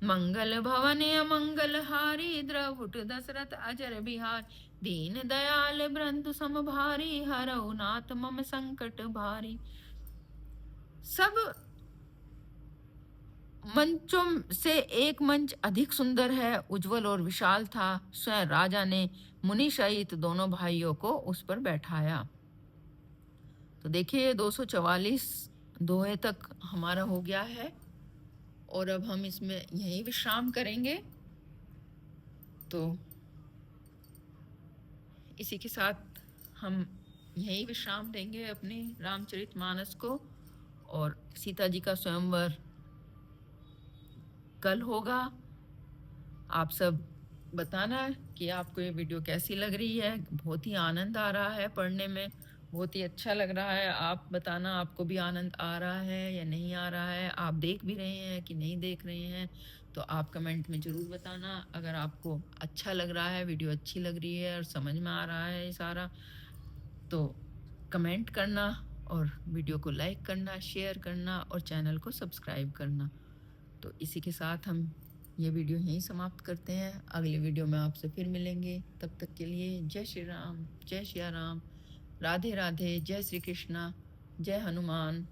मंगल भवन अमंगल हारी। द्रवुट दशरथ अजर बिहार, दीन दयाल बृंदु समभारी। हरौ नाथ मम संकट भारी। सब मंचों से एक मंच अधिक सुंदर है, उज्जवल और विशाल था। स्वयं राजा ने मुनि सहित दोनों भाइयों को उस पर बैठाया। तो देखिए 244 दोहे तक हमारा हो गया है और अब हम इसमें यही विश्राम करेंगे। तो इसी के साथ हम यही विश्राम देंगे अपने रामचरितमानस को, और सीता जी का स्वयंवर कल होगा। आप सब बताना कि आपको ये वीडियो कैसी लग रही है। बहुत ही आनंद आ रहा है पढ़ने में, बहुत ही अच्छा लग रहा है। आप बताना आपको भी आनंद आ रहा है या नहीं आ रहा है, आप देख भी रहे हैं कि नहीं देख रहे हैं। तो आप कमेंट में ज़रूर बताना। अगर आपको अच्छा लग रहा है, वीडियो अच्छी लग रही है और समझ में आ रहा है ये सारा, तो कमेंट करना और वीडियो को लाइक करना, शेयर करना और चैनल को सब्सक्राइब करना। तो इसी के साथ हम ये वीडियो यहीं समाप्त करते हैं। अगले वीडियो में आपसे फिर मिलेंगे। तब तक के लिए जय श्री राम, जय सिया राम, राधे राधे, जय श्री कृष्णा, जय हनुमान।